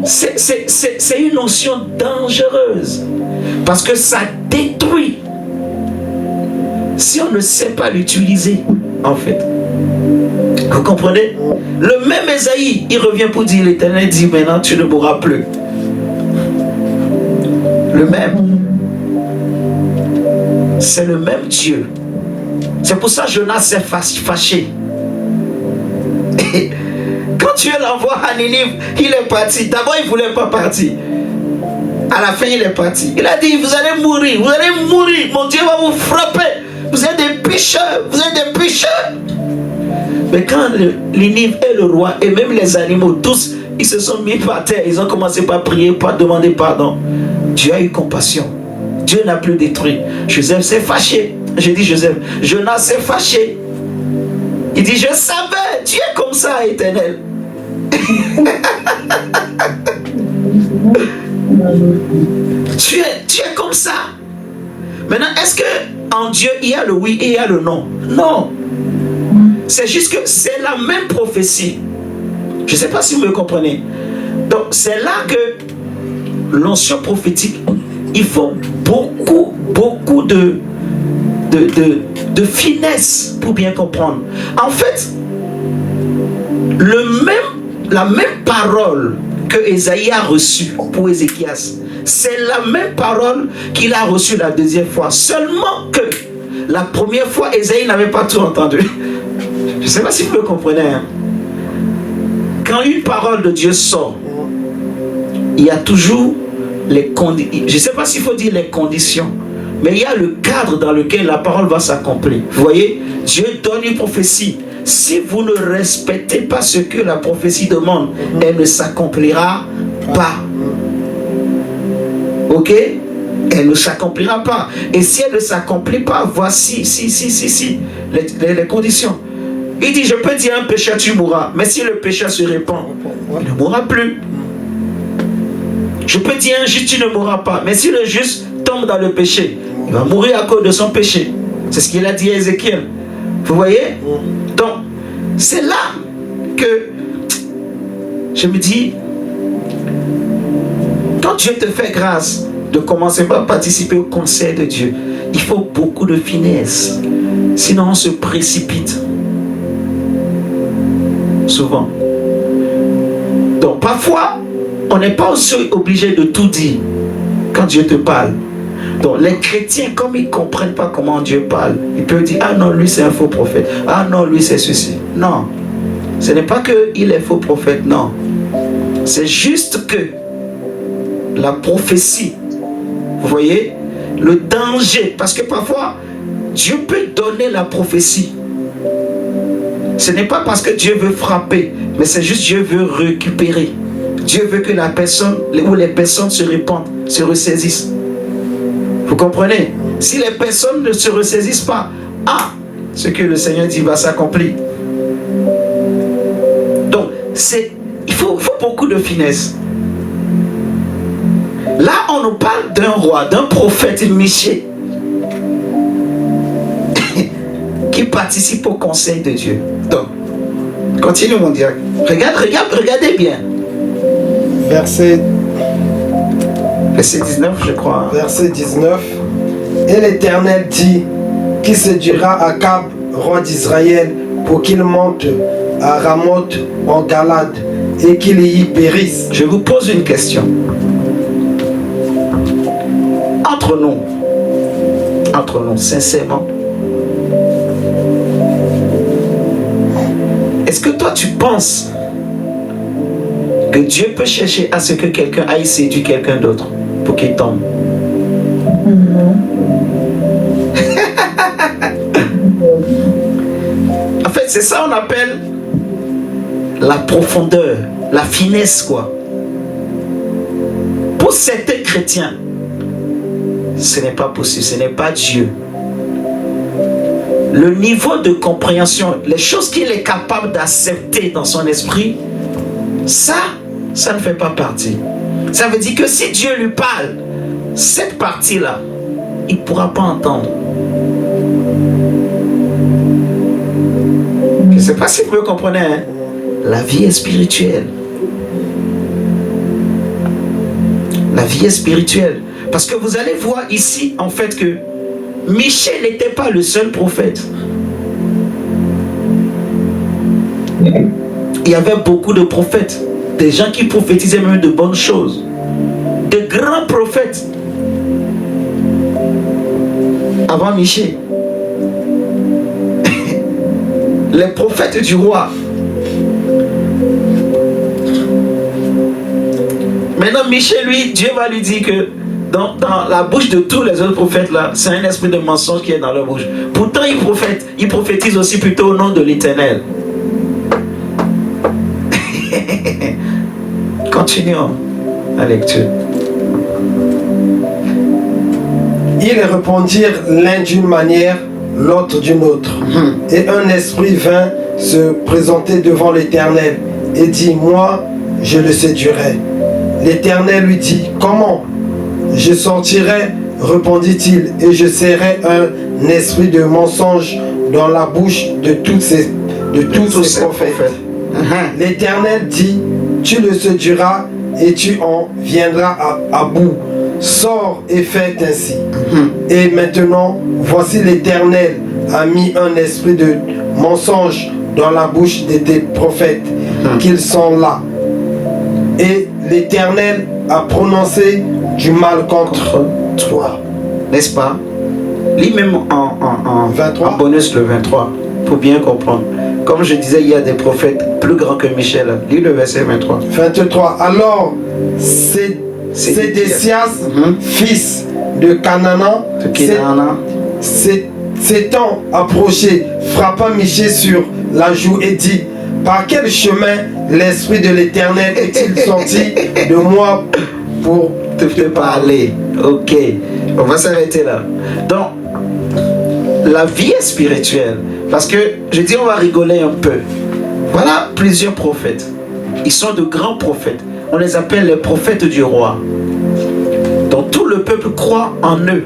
c'est une notion dangereuse. Parce que ça détruit. Si on ne sait pas l'utiliser, en fait. Vous comprenez? Le même Isaïe, il revient pour dire, l'Éternel dit, maintenant tu ne mourras plus. Le même. C'est le même Dieu. C'est pour ça que Jonas s'est fâché. Et quand Dieu l'envoie à Ninive, il est parti. D'abord, il ne voulait pas partir. À la fin, il est parti. Il a dit, vous allez mourir, vous allez mourir. Mon Dieu va vous frapper. Vous êtes des pécheurs, vous êtes des pécheurs. Mais quand Ninive et le roi, et même les animaux, tous, ils se sont mis par terre. Ils ont commencé par prier, par demander pardon. Dieu a eu compassion. Dieu n'a plus détruit. Joseph s'est fâché. J'ai dit Joseph, Jonas s'est fâché. Il dit, je savais, tu es comme ça, Éternel. tu es comme ça. Maintenant, est-ce que en Dieu, il y a le oui et il y a le non? Non. C'est juste que c'est la même prophétie. Je ne sais pas si vous me comprenez. Donc c'est là que l'onction prophétique, il faut beaucoup de finesse pour bien comprendre. En fait, la même parole que Ésaïe a reçue pour Ézéchias, c'est la même parole qu'il a reçue la deuxième fois. Seulement que la première fois, Ésaïe n'avait pas tout entendu. Je ne sais pas si vous le comprenez. Hein. Quand une parole de Dieu sort, il y a toujours les conditions. Je ne sais pas s'il faut dire les conditions, mais il y a le cadre dans lequel la parole va s'accomplir. Vous voyez, Dieu donne une prophétie. Si vous ne respectez pas ce que la prophétie demande, elle ne s'accomplira pas. Ok? Elle ne s'accomplira pas. Et si elle ne s'accomplit pas, voici les conditions. Il dit, je peux dire à un pécheur, tu mourras. Mais si le pécheur se répand, il ne mourra plus. Je peux dire à un juste, tu ne mourras pas. Mais si le juste tombe dans le péché, il va mourir à cause de son péché. C'est ce qu'il a dit à Ézéchiel. Vous voyez? Donc, c'est là que je me dis, quand Dieu te fait grâce de commencer par participer au conseil de Dieu, il faut beaucoup de finesse. Sinon, on se précipite. Souvent. Donc, parfois, on n'est pas aussi obligé de tout dire quand Dieu te parle. Donc les chrétiens, comme ils ne comprennent pas comment Dieu parle, ils peuvent dire, ah non, lui c'est un faux prophète, ah non, lui c'est ceci. Non, ce n'est pas qu'il est faux prophète, non. C'est juste que la prophétie, vous voyez, le danger, parce que parfois, Dieu peut donner la prophétie. Ce n'est pas parce que Dieu veut frapper, mais c'est juste Dieu veut récupérer. Dieu veut que la personne, ou les personnes se répandent, se ressaisissent. Vous comprenez? Si les personnes ne se ressaisissent pas, ce que le Seigneur dit va s'accomplir. Donc, il faut beaucoup de finesse. Là, on nous parle d'un roi, d'un prophète Michée, qui participe au conseil de Dieu. Donc, continue mon direct. Regardez bien. Verset 19, je crois. Verset 19. Et l'Éternel dit, qui séduira Akab, roi d'Israël, pour qu'il monte à Ramoth en Galade et qu'il y périsse. Je vous pose une question. Entre nous, sincèrement, est-ce que toi tu penses que Dieu peut chercher à ce que quelqu'un aille séduire quelqu'un d'autre pour qu'il tombe? En fait, c'est ça qu'on appelle la profondeur, la finesse, quoi. Pour certains chrétiens, ce n'est pas possible, ce n'est pas Dieu. Le niveau de compréhension, les choses qu'il est capable d'accepter dans son esprit, ça ne fait pas partie. Ça veut dire que si Dieu lui parle, cette partie-là, il ne pourra pas entendre. Je ne sais pas si vous comprenez, hein? La vie est spirituelle. La vie est spirituelle. Parce que vous allez voir ici, en fait, que Michée n'était pas le seul prophète. Il y avait beaucoup de prophètes. Des gens qui prophétisaient même de bonnes choses. De grands prophètes. Avant Michée. Les prophètes du roi. Maintenant, Michée, lui, Dieu va lui dire que dans la bouche de tous les autres prophètes là, c'est un esprit de mensonge qui est dans leur bouche. Pourtant, ils prophétisent aussi plutôt au nom de l'Éternel. Continuons la lecture. Ils répondirent l'un d'une manière, l'autre d'une autre. Et un esprit vint se présenter devant l'Éternel et dit, moi, je le séduirai. L'Éternel lui dit, comment? Je sortirai, répondit-il, et je serrai un esprit de mensonge dans la bouche de tous ces de tous ses prophètes. L'Éternel dit, tu le séduiras et tu en viendras à bout. Sors et fais ainsi. Et maintenant, voici l'Éternel a mis un esprit de mensonge dans la bouche de tes prophètes, qu'ils sont là. Et l'Éternel a prononcé du mal contre toi. N'est-ce pas? Lis même en 23. En bonus le 23, pour bien comprendre. Comme je disais, il y a des prophètes plus grands que Michel. Lis le verset 23. 23. Alors, Sédécias, fils de Canaan, s'étant approché, frappa Michée sur la joue et dit, par quel chemin l'Esprit de l'Éternel est-il sorti de moi pour te parler? Ok, on va s'arrêter là. Donc, la vie est spirituelle. Parce que, je dis, on va rigoler un peu. Voilà plusieurs prophètes. Ils sont de grands prophètes. On les appelle les prophètes du roi. Donc, tout le peuple croit en eux.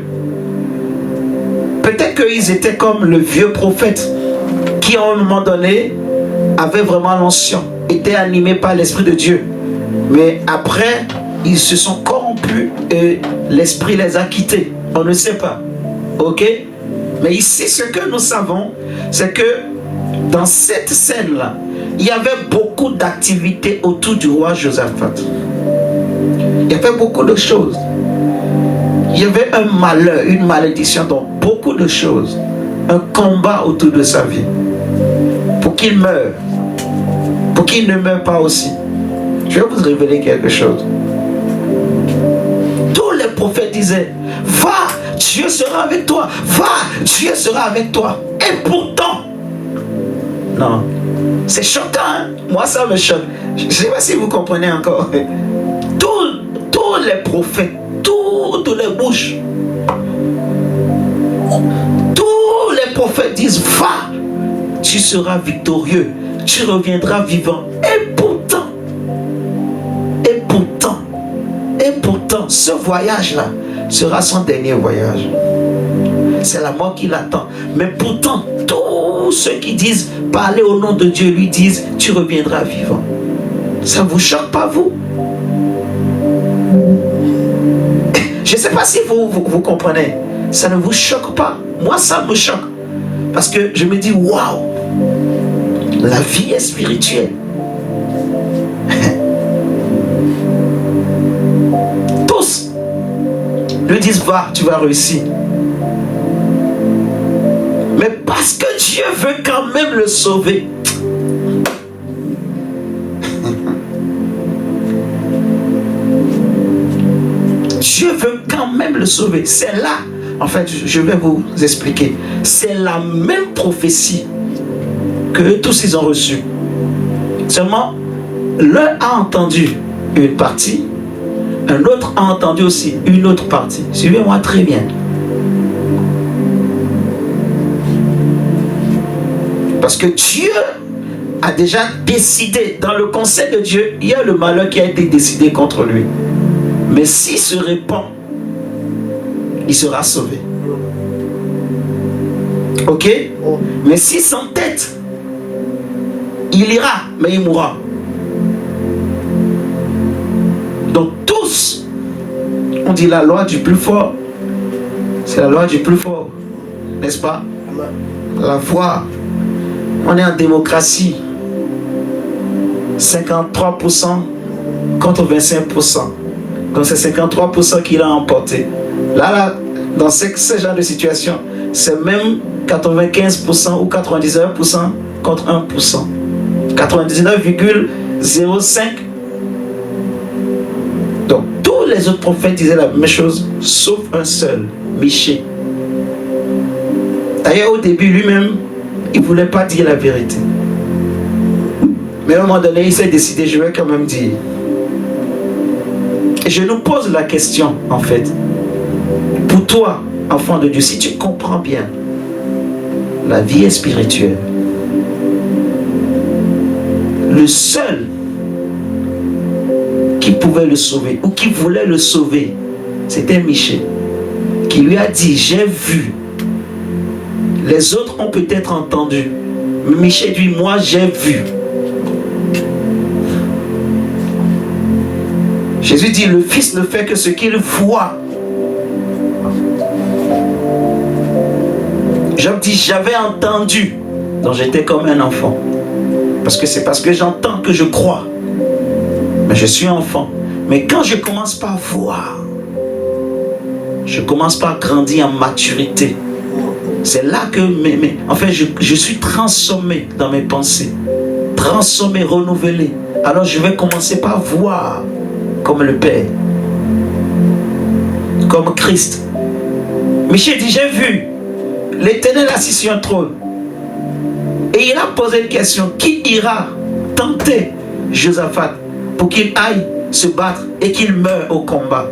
Peut-être qu'ils étaient comme le vieux prophète qui, à un moment donné, avait vraiment l'onction, était animé par l'Esprit de Dieu. Mais après, ils se sont corrompus et l'Esprit les a quittés. On ne sait pas. Ok? Mais ici, ce que nous savons, c'est que dans cette scène-là, il y avait beaucoup d'activités autour du roi Josaphat. Il y avait beaucoup de choses. Il y avait un malheur, une malédiction dans beaucoup de choses. Un combat autour de sa vie. Pour qu'il meure. Pour qu'il ne meure pas aussi. Je vais vous révéler quelque chose. Tous les prophètes disaient, va, Dieu sera avec toi. Va, Dieu sera avec toi. Et pourtant, non, c'est choquant, hein? Moi ça me choque. Je ne sais pas si vous comprenez encore. Tous les prophètes, toutes les bouches, tous les prophètes disent, va, tu seras victorieux, tu reviendras vivant. Et pourtant, ce voyage-là sera son dernier voyage. C'est la mort qui l'attend. Mais pourtant, tous ceux qui disent parler au nom de Dieu lui disent, tu reviendras vivant. Ça ne vous choque pas, vous? Je ne sais pas si vous comprenez. Ça ne vous choque pas? Moi, ça me choque. Parce que je me dis, waouh, la vie est spirituelle. Tous lui disent, va, tu vas réussir. Mais parce que Dieu veut quand même le sauver. Dieu veut quand même le sauver. C'est là, en fait, je vais vous expliquer. C'est la même prophétie que tous ils ont reçue. Seulement, l'un a entendu une partie, un autre a entendu aussi une autre partie. Suivez-moi très bien. Parce que Dieu a déjà décidé, dans le conseil de Dieu, il y a le malheur qui a été décidé contre lui. Mais s'il se répand, il sera sauvé. Ok? Mais s'il s'entête, il ira, mais il mourra. Donc tous, on dit la loi du plus fort. C'est la loi du plus fort. N'est-ce pas? La foi. On est en démocratie. 53% contre 25%. Donc c'est 53% qu'il a emporté. Là, dans ce genre de situation, c'est même 95% ou 99% contre 1%. 99,05%. Donc tous les autres prophètes disaient la même chose, sauf un seul, Michée. D'ailleurs, au début, lui-même, il ne voulait pas dire la vérité. Mais à un moment donné, il s'est décidé, je vais quand même dire. Et je nous pose la question, en fait. Pour toi, enfant de Dieu, si tu comprends bien, la vie est spirituelle. Le seul qui pouvait le sauver, ou qui voulait le sauver, c'était Michée, qui lui a dit, j'ai vu. Les autres ont peut-être entendu, Michel dit, moi j'ai vu. Jésus dit, le Fils ne fait que ce qu'il voit. Job dit, j'avais entendu. Donc j'étais comme un enfant. Parce que c'est parce que j'entends que je crois. Mais je suis enfant. Mais quand je commence par voir, je commence par grandir en maturité. C'est là que en fait, je suis transformé dans mes pensées. Transformé, renouvelé. Alors je vais commencer par voir comme le Père. Comme Christ. Michel dit, j'ai vu l'Éternel assis sur un trône. Et il a posé une question. Qui ira tenter Josaphat pour qu'il aille se battre et qu'il meure au combat?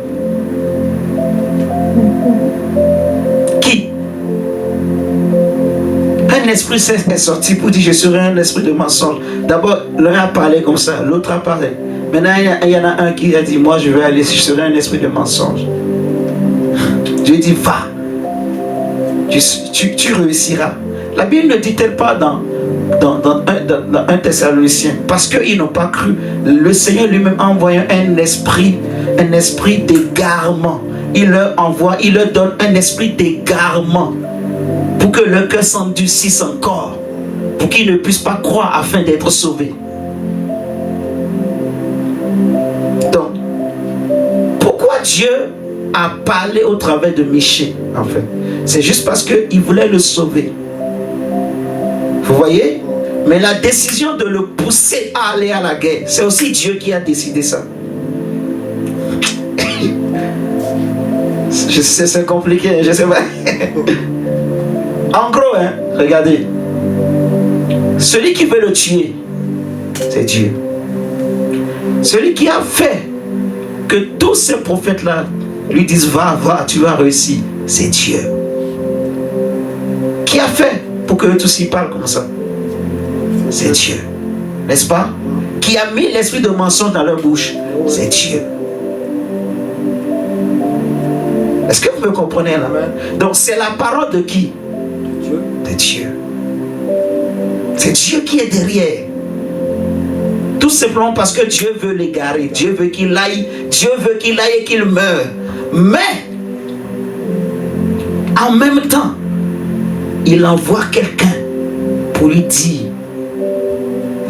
Qui? Un esprit est sorti pour dire, je serai un esprit de mensonge. D'abord, l'un a parlé comme ça, l'autre a parlé. Maintenant, il y en a un qui a dit, moi je vais aller, je serai un esprit de mensonge. Dieu dit, va. Tu réussiras. La Bible ne dit-elle pas dans 1 Thessaloniciens, parce qu'ils n'ont pas cru, le Seigneur lui-même a envoyé un esprit d'égarement. Il leur donne un esprit d'égarement pour que leur cœur s'endurcisse encore, pour qu'ils ne puissent pas croire afin d'être sauvés. Donc, pourquoi Dieu a parlé au travers de Michée, en fait? C'est juste parce qu'il voulait le sauver. Vous voyez? Mais la décision de le pousser à aller à la guerre, c'est aussi Dieu qui a décidé ça. Je sais, c'est compliqué, je sais pas. En gros, hein, regardez. Celui qui veut le tuer, c'est Dieu. Celui qui a fait que tous ces prophètes-là lui disent, va, tu vas réussir, c'est Dieu. Qui a fait pour que tous y parlent comme ça? C'est Dieu. N'est-ce pas? Qui a mis l'esprit de mensonge dans leur bouche? C'est Dieu. Est-ce que vous me comprenez là? Donc c'est la parole de qui? De Dieu. C'est Dieu qui est derrière. Tout simplement parce que Dieu veut l'égarer. Dieu veut qu'il aille. Dieu veut qu'il aille et qu'il meure. Mais en même temps, il envoie quelqu'un pour lui dire,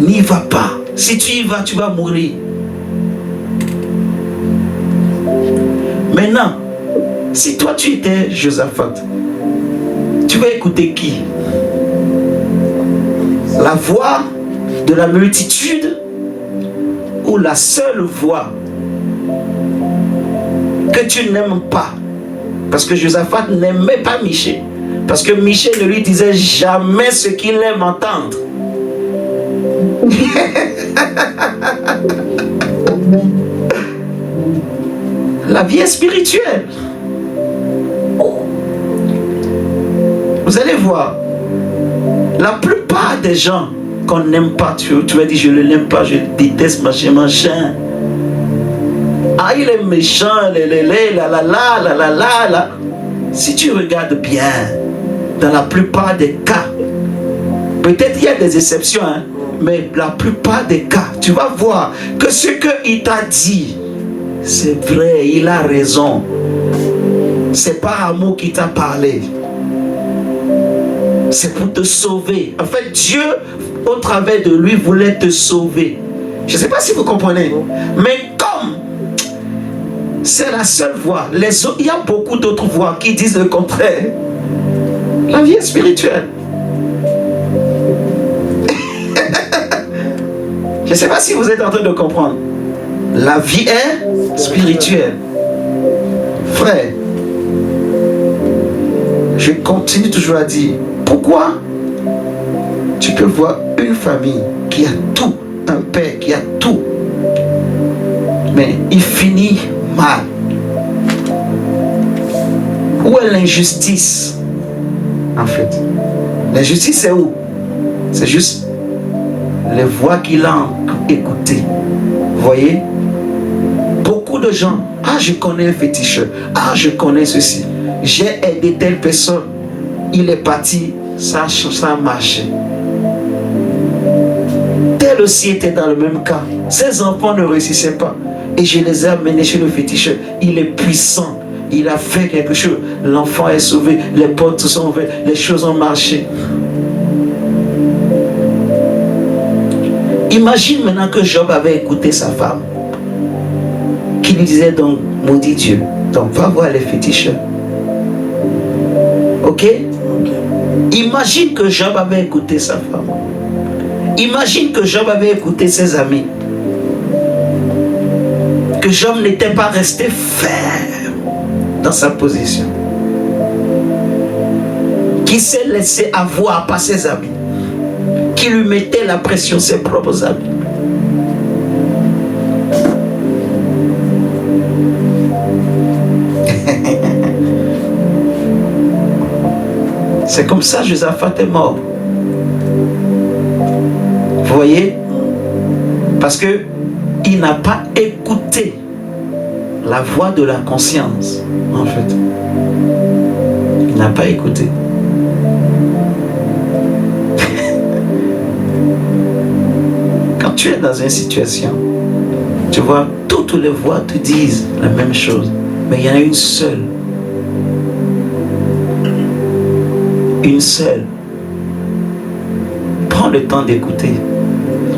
n'y va pas. Si tu y vas, tu vas mourir. Maintenant, si toi tu étais Josaphat, tu vas écouter qui? La voix de la multitude ou la seule voix que tu n'aimes pas? Parce que Josaphat n'aimait pas Michée. Parce que Michée ne lui disait jamais ce qu'il aime entendre. La vie est spirituelle. Vous allez voir, la plupart des gens qu'on n'aime pas, tu vas dire je ne l'aime pas, je déteste machin. Ah, il est méchant, la. Si tu regardes bien, dans la plupart des cas, peut-être il y a des exceptions, hein, mais la plupart des cas, tu vas voir que ce qu'il t'a dit, c'est vrai, il a raison. C'est pas amour qui t'a parlé. C'est pour te sauver. En fait, Dieu, au travers de lui, voulait te sauver. Je ne sais pas si vous comprenez. Mais comme c'est la seule voie, il y a beaucoup d'autres voies qui disent le contraire. La vie est spirituelle. Je ne sais pas si vous êtes en train de comprendre. La vie est spirituelle. Frère, je continue toujours à dire, pourquoi tu peux voir une famille qui a tout, un père qui a tout, mais il finit mal. Où est l'injustice? En fait, l'injustice c'est où? C'est juste les voix qu'il a écoutées. Vous voyez? Beaucoup de gens, ah je connais un féticheur, ah je connais ceci, j'ai aidé telle personne, il est parti, ça a marché. elle aussi était dans le même cas. Ses enfants ne réussissaient pas. Et je les ai amenés chez le féticheur. Il est puissant. Il a fait quelque chose. L'enfant est sauvé. Les portes sont ouvertes. Les choses ont marché. Imagine maintenant que Job avait écouté sa femme. Qui lui disait donc, maudit Dieu. Donc va voir les féticheurs. Ok? Imagine que Job avait écouté sa femme. Imagine que Job avait écouté ses amis. Que Job n'était pas resté ferme dans sa position. Qui s'est laissé avoir par ses amis. Qui lui mettait la pression, ses propres amis. C'est comme ça que Josaphat est mort. Vous voyez? Parce que il n'a pas écouté la voix de la conscience, en fait. Il n'a pas écouté. Quand tu es dans une situation, tu vois, toutes les voix te disent la même chose, mais il y en a une seule. Une seule. Prends le temps d'écouter.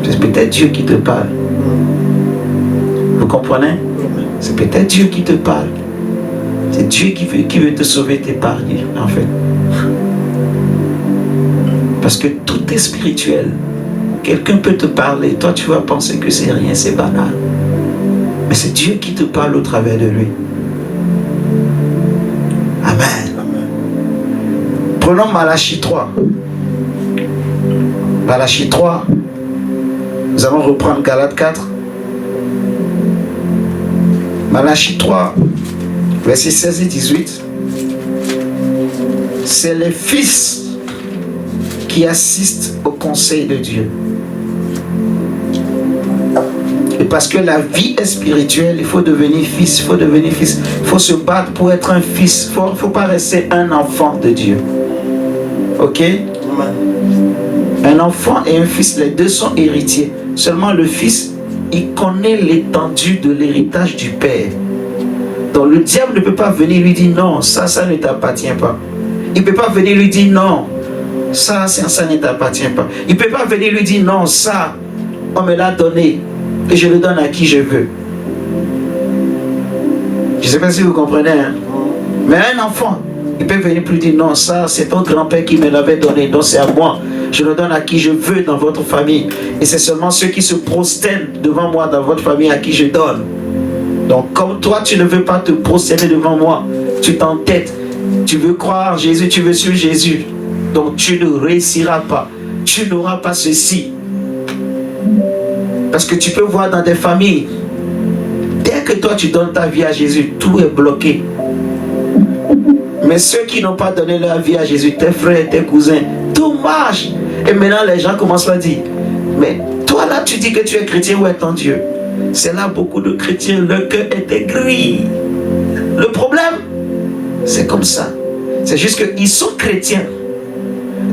C'est peut-être Dieu qui te parle. Vous comprenez? C'est peut-être Dieu qui te parle. C'est Dieu qui veut te sauver, t'épargner, en fait. Parce que tout est spirituel. Quelqu'un peut te parler, toi tu vas penser que c'est rien, c'est banal. Mais c'est Dieu qui te parle au travers de lui. Amen. Prenons Malachie 3. Malachie 3. Nous allons reprendre Galates 4. Malachie 3, versets 16 et 18. C'est les fils qui assistent au conseil de Dieu. Et parce que la vie est spirituelle, il faut devenir fils, il faut devenir fils. Il faut se battre pour être un fils. Il ne faut pas rester un enfant de Dieu. Ok? Un enfant et un fils, les deux sont héritiers. Seulement le fils, il connaît l'étendue de l'héritage du père. Donc le diable ne peut pas venir lui dire non, ça ne t'appartient pas. Il ne peut pas venir lui dire non, ça ne t'appartient pas. Il ne peut pas venir lui dire non, ça, on me l'a donné et je le donne à qui je veux. Je ne sais pas si vous comprenez. Hein? Mais un enfant, il peut venir plus dire non, ça c'est ton grand-père qui me l'avait donné, donc c'est à moi. Je le donne à qui je veux dans votre famille. Et c'est seulement ceux qui se prosternent devant moi dans votre famille à qui je donne. Donc comme toi tu ne veux pas te prosterner devant moi, tu t'entêtes, tu veux croire en Jésus, tu veux suivre Jésus. Donc tu ne réussiras pas. Tu n'auras pas ceci. Parce que tu peux voir dans des familles, dès que toi tu donnes ta vie à Jésus, tout est bloqué. Mais ceux qui n'ont pas donné leur vie à Jésus, tes frères, tes cousins, tout marche. Et maintenant les gens commencent à dire, mais toi là tu dis que tu es chrétien, où est ton Dieu? C'est là beaucoup de chrétiens, leur cœur était gris. Le problème, c'est comme ça. C'est juste qu'ils sont chrétiens.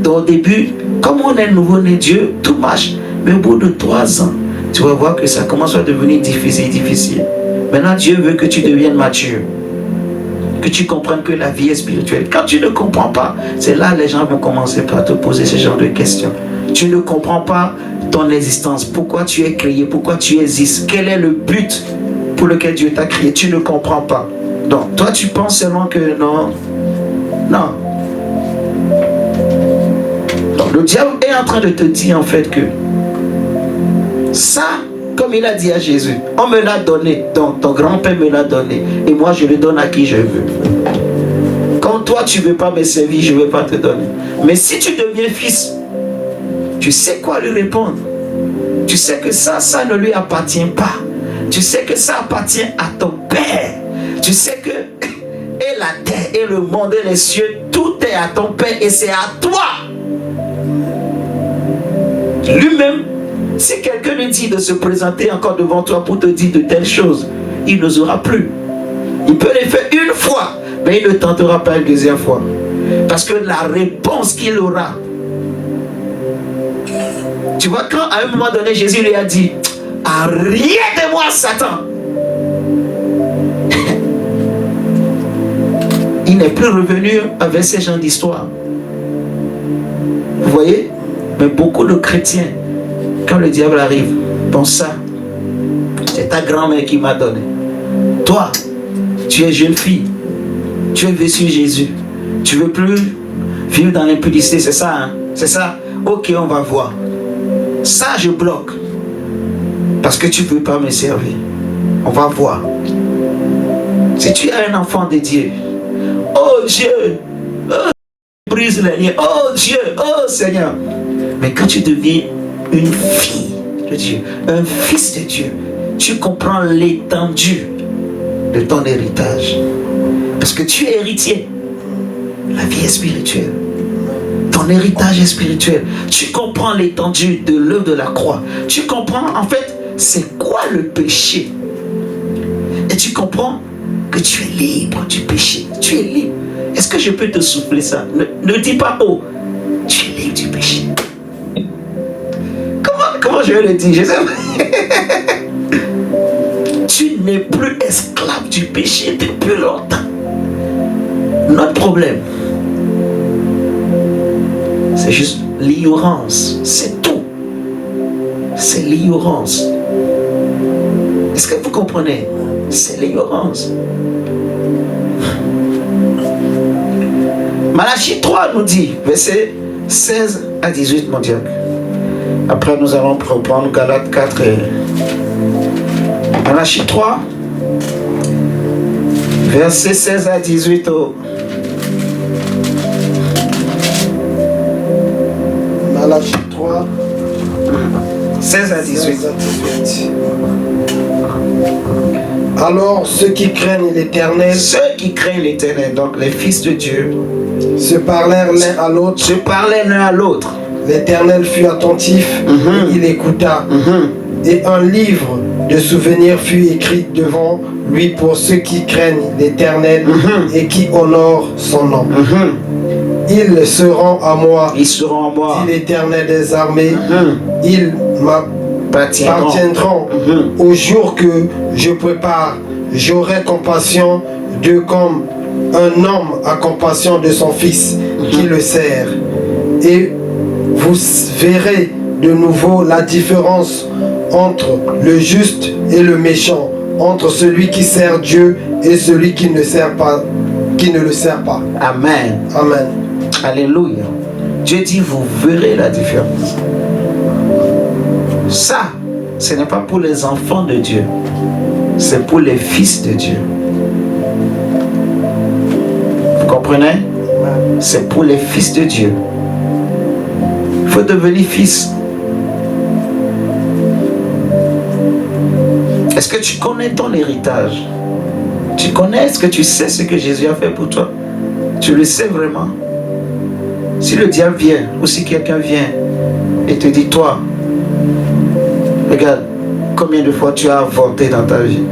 Donc au début, comme on est nouveau-né Dieu, tout marche. Mais au bout de 3 ans, tu vas voir que ça commence à devenir difficile. Maintenant Dieu veut que tu deviennes mature. Que tu comprennes que la vie est spirituelle. Quand tu ne comprends pas, c'est là que les gens vont commencer par te poser ce genre de questions. Tu ne comprends pas ton existence. Pourquoi tu es créé? Pourquoi tu existes? Quel est le but pour lequel Dieu t'a créé? Tu ne comprends pas. Donc, toi, tu penses seulement que non. Non. Donc, le diable est en train de te dire en fait que ça, comme il a dit à Jésus, on me l'a donné, donc ton grand-père me l'a donné, et moi je le donne à qui je veux. Comme toi tu ne veux pas me servir, je ne veux pas te donner. Mais si tu deviens fils, tu sais quoi lui répondre. Tu sais que ça ne lui appartient pas. Tu sais que ça appartient à ton père. Tu sais que et la terre et le monde et les cieux, tout est à ton père et c'est à toi. Lui-même, si quelqu'un lui dit de se présenter encore devant toi pour te dire de telles choses, il n'osera plus. Il peut le faire une fois, mais il ne tentera pas une deuxième fois. Parce que la réponse qu'il aura, tu vois, quand à un moment donné, Jésus lui a dit, arrête de moi, Satan. Il n'est plus revenu avec ces gens d'histoire. Vous voyez? Mais beaucoup de chrétiens, quand le diable arrive, bon ça, c'est ta grand-mère qui m'a donné. Toi, tu es jeune fille, tu es vessie Jésus, tu veux plus vivre dans l'impudicité, c'est ça, hein? C'est ça? Ok, on va voir. Ça, je bloque. Parce que tu ne veux pas me servir. On va voir. Si tu es un enfant de Dieu, oh Dieu, oh, brise les liens, oh Dieu, oh Seigneur. Mais quand tu deviens une fille de Dieu, un fils de Dieu, tu comprends l'étendue de ton héritage. Parce que tu es héritier. La vie est spirituelle. Ton héritage est spirituel. Tu comprends l'étendue de l'œuvre de la croix. Tu comprends en fait c'est quoi le péché. Et tu comprends que tu es libre du péché. Tu es libre. Est-ce que je peux te souffler ça? Ne dis pas oh. Tu es libre du péché. Comment je vais le dire? Je sais pas. Tu n'es plus esclave du péché depuis longtemps. Notre problème, c'est juste l'ignorance. C'est tout. C'est l'ignorance. Est-ce que vous comprenez? C'est l'ignorance. Malachie 3 nous dit, verset 16 à 18, mon Dieu. Après, nous allons reprendre Galates 4 et Malachie 3, verset 16 à 18. Malachie 3, 16 à 18. Alors ceux qui craignent l'Éternel, donc les fils de Dieu, se parlèrent l'un à l'autre. L'Éternel fut attentif, et il écouta. Et un livre de souvenirs fut écrit devant lui pour ceux qui craignent l'Éternel et qui honorent son nom. Ils seront à moi, dit l'Éternel des armées. Ils m'appartiendront au jour que je prépare. J'aurai compassion d'eux comme un homme a compassion de son fils qui le sert. Et vous verrez de nouveau la différence entre le juste et le méchant, entre celui qui sert Dieu et celui qui ne le sert pas. Amen. Amen. Alléluia. Dieu dit, vous verrez la différence. Ça, ce n'est pas pour les enfants de Dieu. C'est pour les fils de Dieu. Vous comprenez? C'est pour les fils de Dieu. Il faut devenir fils. Est-ce que tu connais ton héritage? Tu connais, est-ce que tu sais ce que Jésus a fait pour toi? Tu le sais vraiment? Si le diable vient, ou si quelqu'un vient et te dit, toi, regarde, combien de fois tu as avorté dans ta vie?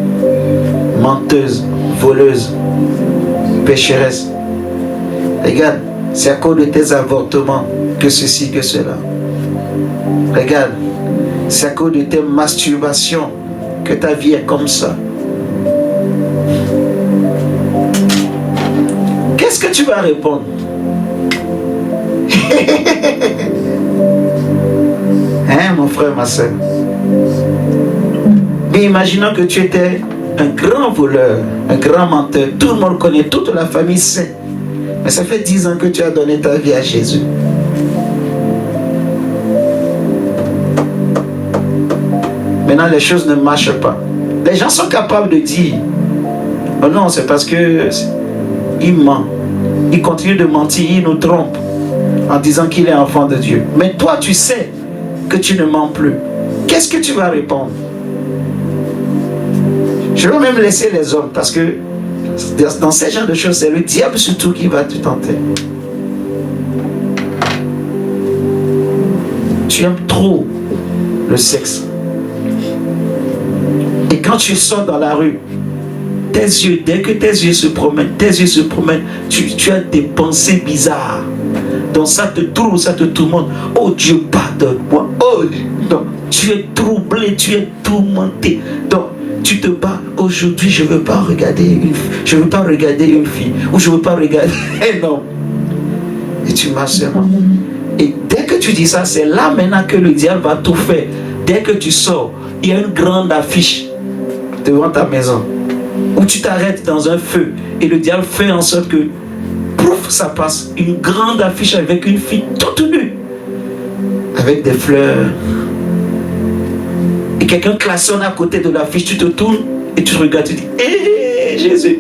Menteuse, voleuse, pécheresse. Regarde, c'est à cause de tes avortements que ceci, que cela. Regarde, c'est à cause de tes masturbations que ta vie est comme ça. Qu'est-ce que tu vas répondre? Hein, mon frère, ma soeur? Mais imaginons que tu étais un grand voleur, un grand menteur. Tout le monde connaît, toute la famille sait. Mais ça fait 10 ans que tu as donné ta vie à Jésus. Maintenant, les choses ne marchent pas. Les gens sont capables de dire, oh non, c'est parce que il ment. Il continue de mentir, il nous trompe en disant qu'il est enfant de Dieu. Mais toi, tu sais que tu ne mens plus. Qu'est-ce que tu vas répondre? Je vais même laisser les hommes parce que dans ces genres de choses, c'est le diable surtout qui va te tenter. Tu aimes trop le sexe. Et quand tu sors dans la rue, tes yeux, dès que tes yeux se promènent, tu as des pensées bizarres. Donc ça te trouble, ça te tourmente. Oh Dieu, pardonne-moi. Oh, Donc, tu es troublé, tu es tourmenté. Donc, tu te bats. Aujourd'hui, je ne veux pas regarder une fille. Ou je ne veux pas regarder un homme. Et tu marches seulement. Et dès que tu dis ça, c'est là maintenant que le diable va tout faire. Dès que tu sors, il y a une grande affiche devant ta maison. Où tu t'arrêtes dans un feu. Et le diable fait en sorte que, pouf, ça passe. Une grande affiche avec une fille toute nue. Avec des fleurs. Et quelqu'un klaxonne à côté de l'affiche. Tu te tournes et tu regardes. Tu dis, hé, Jésus.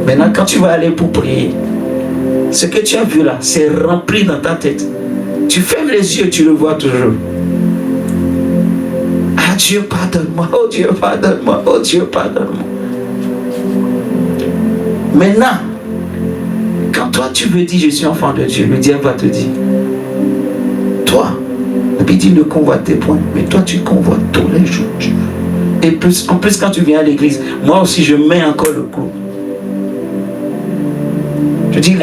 Maintenant, quand tu vas aller pour prier, ce que tu as vu là, c'est rempli dans ta tête. Tu fermes les yeux, tu le vois toujours. Ah Dieu, pardonne-moi. Oh Dieu, pardonne-moi. Oh Dieu, pardonne-moi. Maintenant, quand toi tu veux dire je suis enfant de Dieu, le diable va te dire, toi, il dit ne convoitez point, mais toi tu convoites tous les jours. Et plus, en plus quand tu viens à l'église, moi aussi je mets encore le coup. Je dis,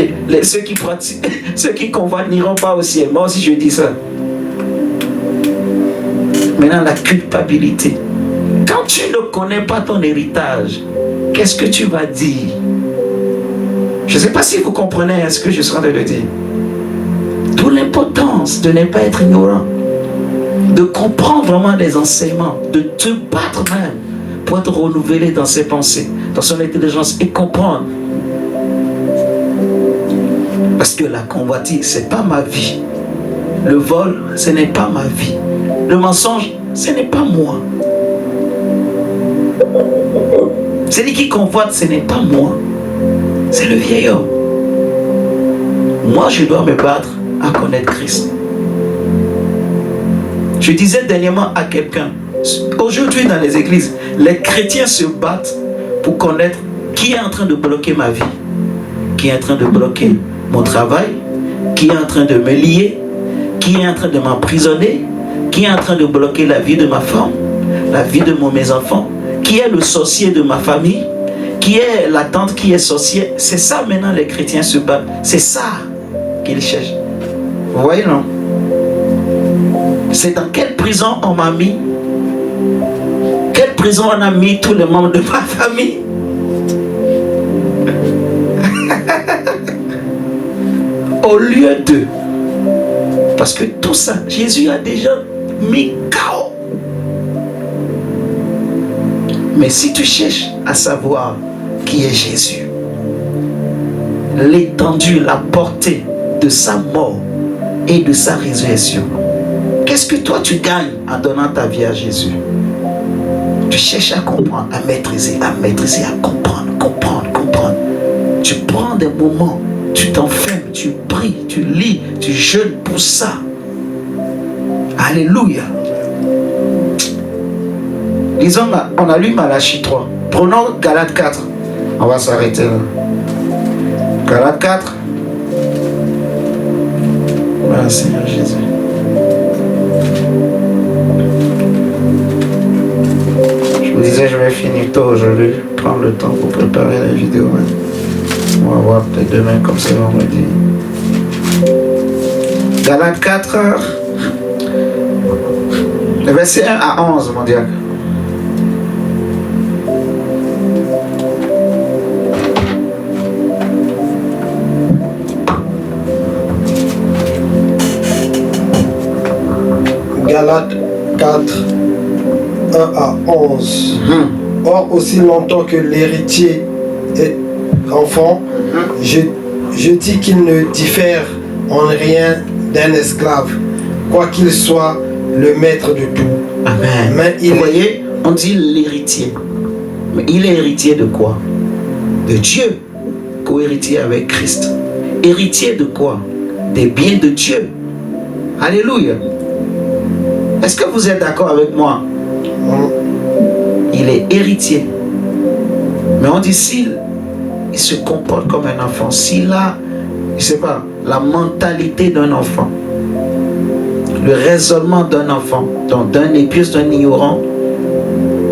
ceux qui pratiquent, ceux qui convoitent n'iront pas au ciel. Moi aussi je dis ça. Maintenant la culpabilité. Quand tu ne connais pas ton héritage, qu'est-ce que tu vas dire? Je ne sais pas si vous comprenez ce que je suis en train de dire. D'où l'importance de ne pas être ignorant. De comprendre vraiment les enseignements. De te battre même pour être renouvelé dans ses pensées, dans son intelligence et comprendre. Parce que la convoitise, ce n'est pas ma vie. Le vol, ce n'est pas ma vie. Le mensonge, ce n'est pas moi. Celui qui convoite, ce n'est pas moi. C'est le vieil homme. Moi, je dois me battre à connaître Christ. Je disais dernièrement à quelqu'un, aujourd'hui dans les églises, les chrétiens se battent pour connaître qui est en train de bloquer ma vie, qui est en train de bloquer mon travail, qui est en train de me lier, qui est en train de m'emprisonner, qui est en train de bloquer la vie de ma femme, la vie de mes enfants, qui est le sorcier de ma famille, qui est la tante qui est sorcière. C'est ça maintenant les chrétiens se battent. C'est ça qu'ils cherchent. Vous voyez, non? C'est dans quelle prison on m'a mis? Quelle prison on a mis tous les membres de ma famille? Au lieu de... Parce que tout ça, Jésus a déjà mis KO. Mais si tu cherches à savoir qui est Jésus, l'étendue, la portée de sa mort et de sa résurrection, qu'est-ce que toi tu gagnes en donnant ta vie à Jésus? Tu cherches à comprendre, à maîtriser, à comprendre. Tu prends des moments, tu t'enfermes, tu pries, tu lis, tu jeûnes pour ça. Alléluia. Disons, on a lu Malachie 3. Prenons Galates 4. On va s'arrêter là. Galates 4. Voilà, Seigneur Jésus. Je vous disais, je vais finir tôt aujourd'hui. Prendre le temps pour préparer la vidéo. On va voir peut-être demain comme c'est vendredi. Galates 4. Le verset 1 à 11, mon diable. Galates 4, 1 à 11. Or, aussi longtemps que l'héritier est enfant, je dis qu'il ne diffère en rien d'un esclave, quoi qu'il soit le maître de tout. Amen. Mais vous voyez, on dit l'héritier. Mais il est héritier de quoi? De Dieu. Co-héritier avec Christ. Héritier de quoi? Des biens de Dieu. Alléluia. Est-ce que vous êtes d'accord avec moi? Il est héritier. Mais on dit s'il se comporte comme un enfant, s'il a, je sais pas, la mentalité d'un enfant, le raisonnement d'un enfant, donc d'un épice, d'un ignorant,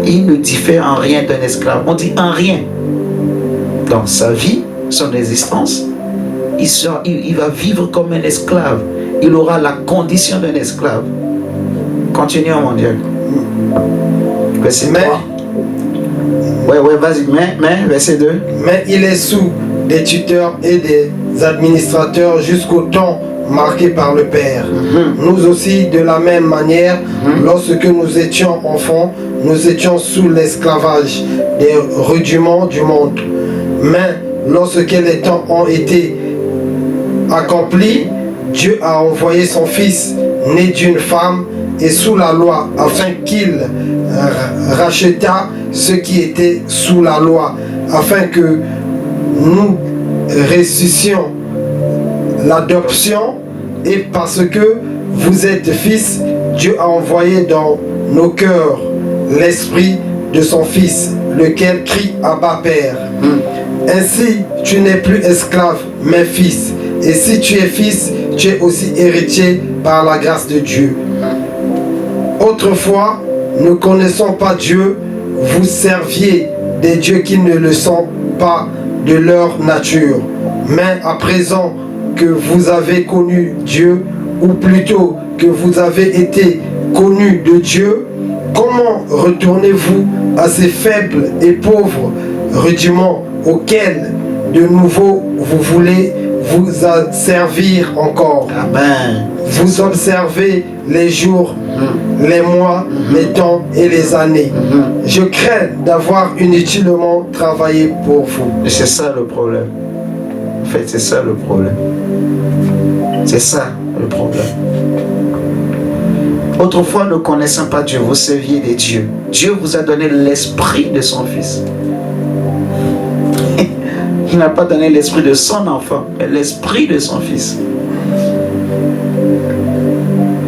il ne diffère en rien d'un esclave. On dit en rien. Dans sa vie, son existence, il va vivre comme un esclave. il aura la condition d'un esclave. Continuons, mon Dieu. Verset 3. Ouais, vas-y, mais, verset 2. Mais il est sous des tuteurs et des administrateurs jusqu'au temps marqué par le Père. Nous aussi, de la même manière, lorsque nous étions enfants, nous étions sous l'esclavage des rudiments du monde. Mais lorsque les temps ont été accomplis, Dieu a envoyé son Fils, né d'une femme et sous la loi, afin qu'il rachetât ceux qui étaient sous la loi, afin que nous ressuscitions l'adoption. Et parce que vous êtes fils, Dieu a envoyé dans nos cœurs l'esprit de son Fils, lequel crie Abba Père. Ainsi, tu n'es plus esclave, mais fils. Et si tu es fils, tu es aussi héritier par la grâce de Dieu. Autrefois, ne connaissant pas Dieu, vous serviez des dieux qui ne le sont pas de leur nature. Mais à présent que vous avez connu Dieu, ou plutôt que vous avez été connus de Dieu, comment retournez-vous à ces faibles et pauvres rudiments auxquels de nouveau vous voulez vous servir encore? Amen. Vous observez les jours, les mois, les temps et les années. Je crains d'avoir inutilement travaillé pour vous. Et c'est ça le problème. En fait, c'est ça le problème. C'est ça le problème. Autrefois, ne connaissant pas Dieu, vous serviez des dieux. Dieu vous a donné l'esprit de son Fils. Il n'a pas donné l'esprit de son enfant, mais l'esprit de son Fils.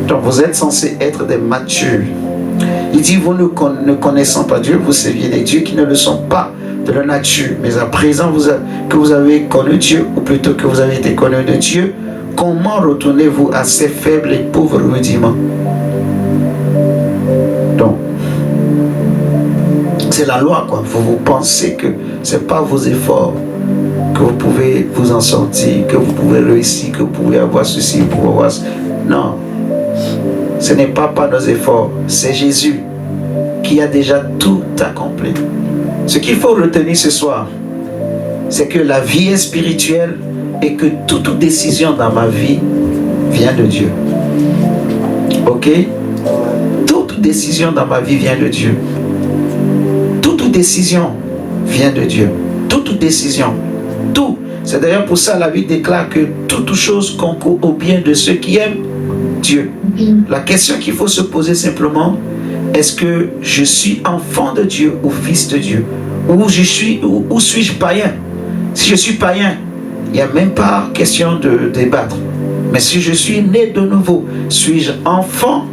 Donc vous êtes censés être des matures. Il dit, vous ne connaissant pas Dieu, vous serviez des dieux qui ne le sont pas de la nature. Mais à présent que vous avez connu Dieu, ou plutôt que vous avez été connu de Dieu, comment retournez-vous à ces faibles et pauvres rudiments? Donc, c'est la loi, quoi. Vous pensez que ce n'est pas vos efforts que vous pouvez vous en sortir, que vous pouvez réussir, que vous pouvez avoir ceci, vous pouvez avoir ça. Non. Ce n'est pas par nos efforts. C'est Jésus qui a déjà tout accompli. Ce qu'il faut retenir ce soir, c'est que la vie est spirituelle et que toute décision dans ma vie vient de Dieu. Ok? Toute décision dans ma vie vient de Dieu. Toute décision vient de Dieu. Toute décision. Tout. C'est d'ailleurs pour ça la Bible déclare que toute chose concourt au bien de ceux qui aiment Dieu. La question qu'il faut se poser simplement, est-ce que je suis enfant de Dieu ou fils de Dieu? Ou suis-je païen? Si je suis païen, il n'y a même pas question de débattre. Mais si je suis né de nouveau, suis-je enfant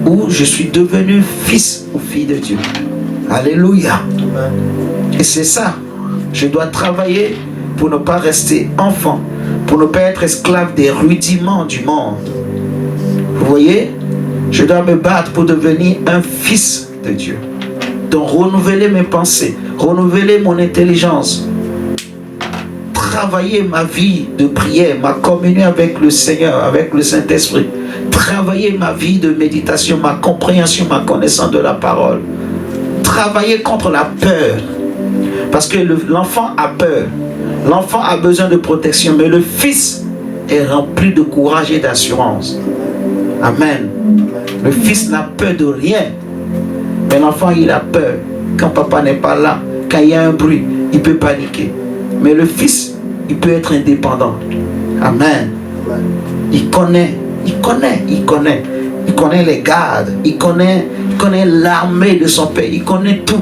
ou je suis devenu fils ou fille de Dieu? Alléluia. Et c'est ça. Je dois travailler pour ne pas rester enfant, pour ne pas être esclave des rudiments du monde. Vous voyez? Je dois me battre pour devenir un fils de Dieu. Donc renouveler mes pensées, renouveler mon intelligence, travailler ma vie de prière, ma communion avec le Seigneur, avec le Saint-Esprit, travailler ma vie de méditation, ma compréhension, ma connaissance de la parole, travailler contre la peur, parce que l'enfant a peur, l'enfant a besoin de protection, mais le fils est rempli de courage et d'assurance. Amen. Le fils n'a peur de rien, mais l'enfant il a peur. Quand papa n'est pas là, quand il y a un bruit, il peut paniquer. Mais le fils, il peut être indépendant. Amen. Il connaît les gardes, il connaît l'armée de son père, il connaît tout.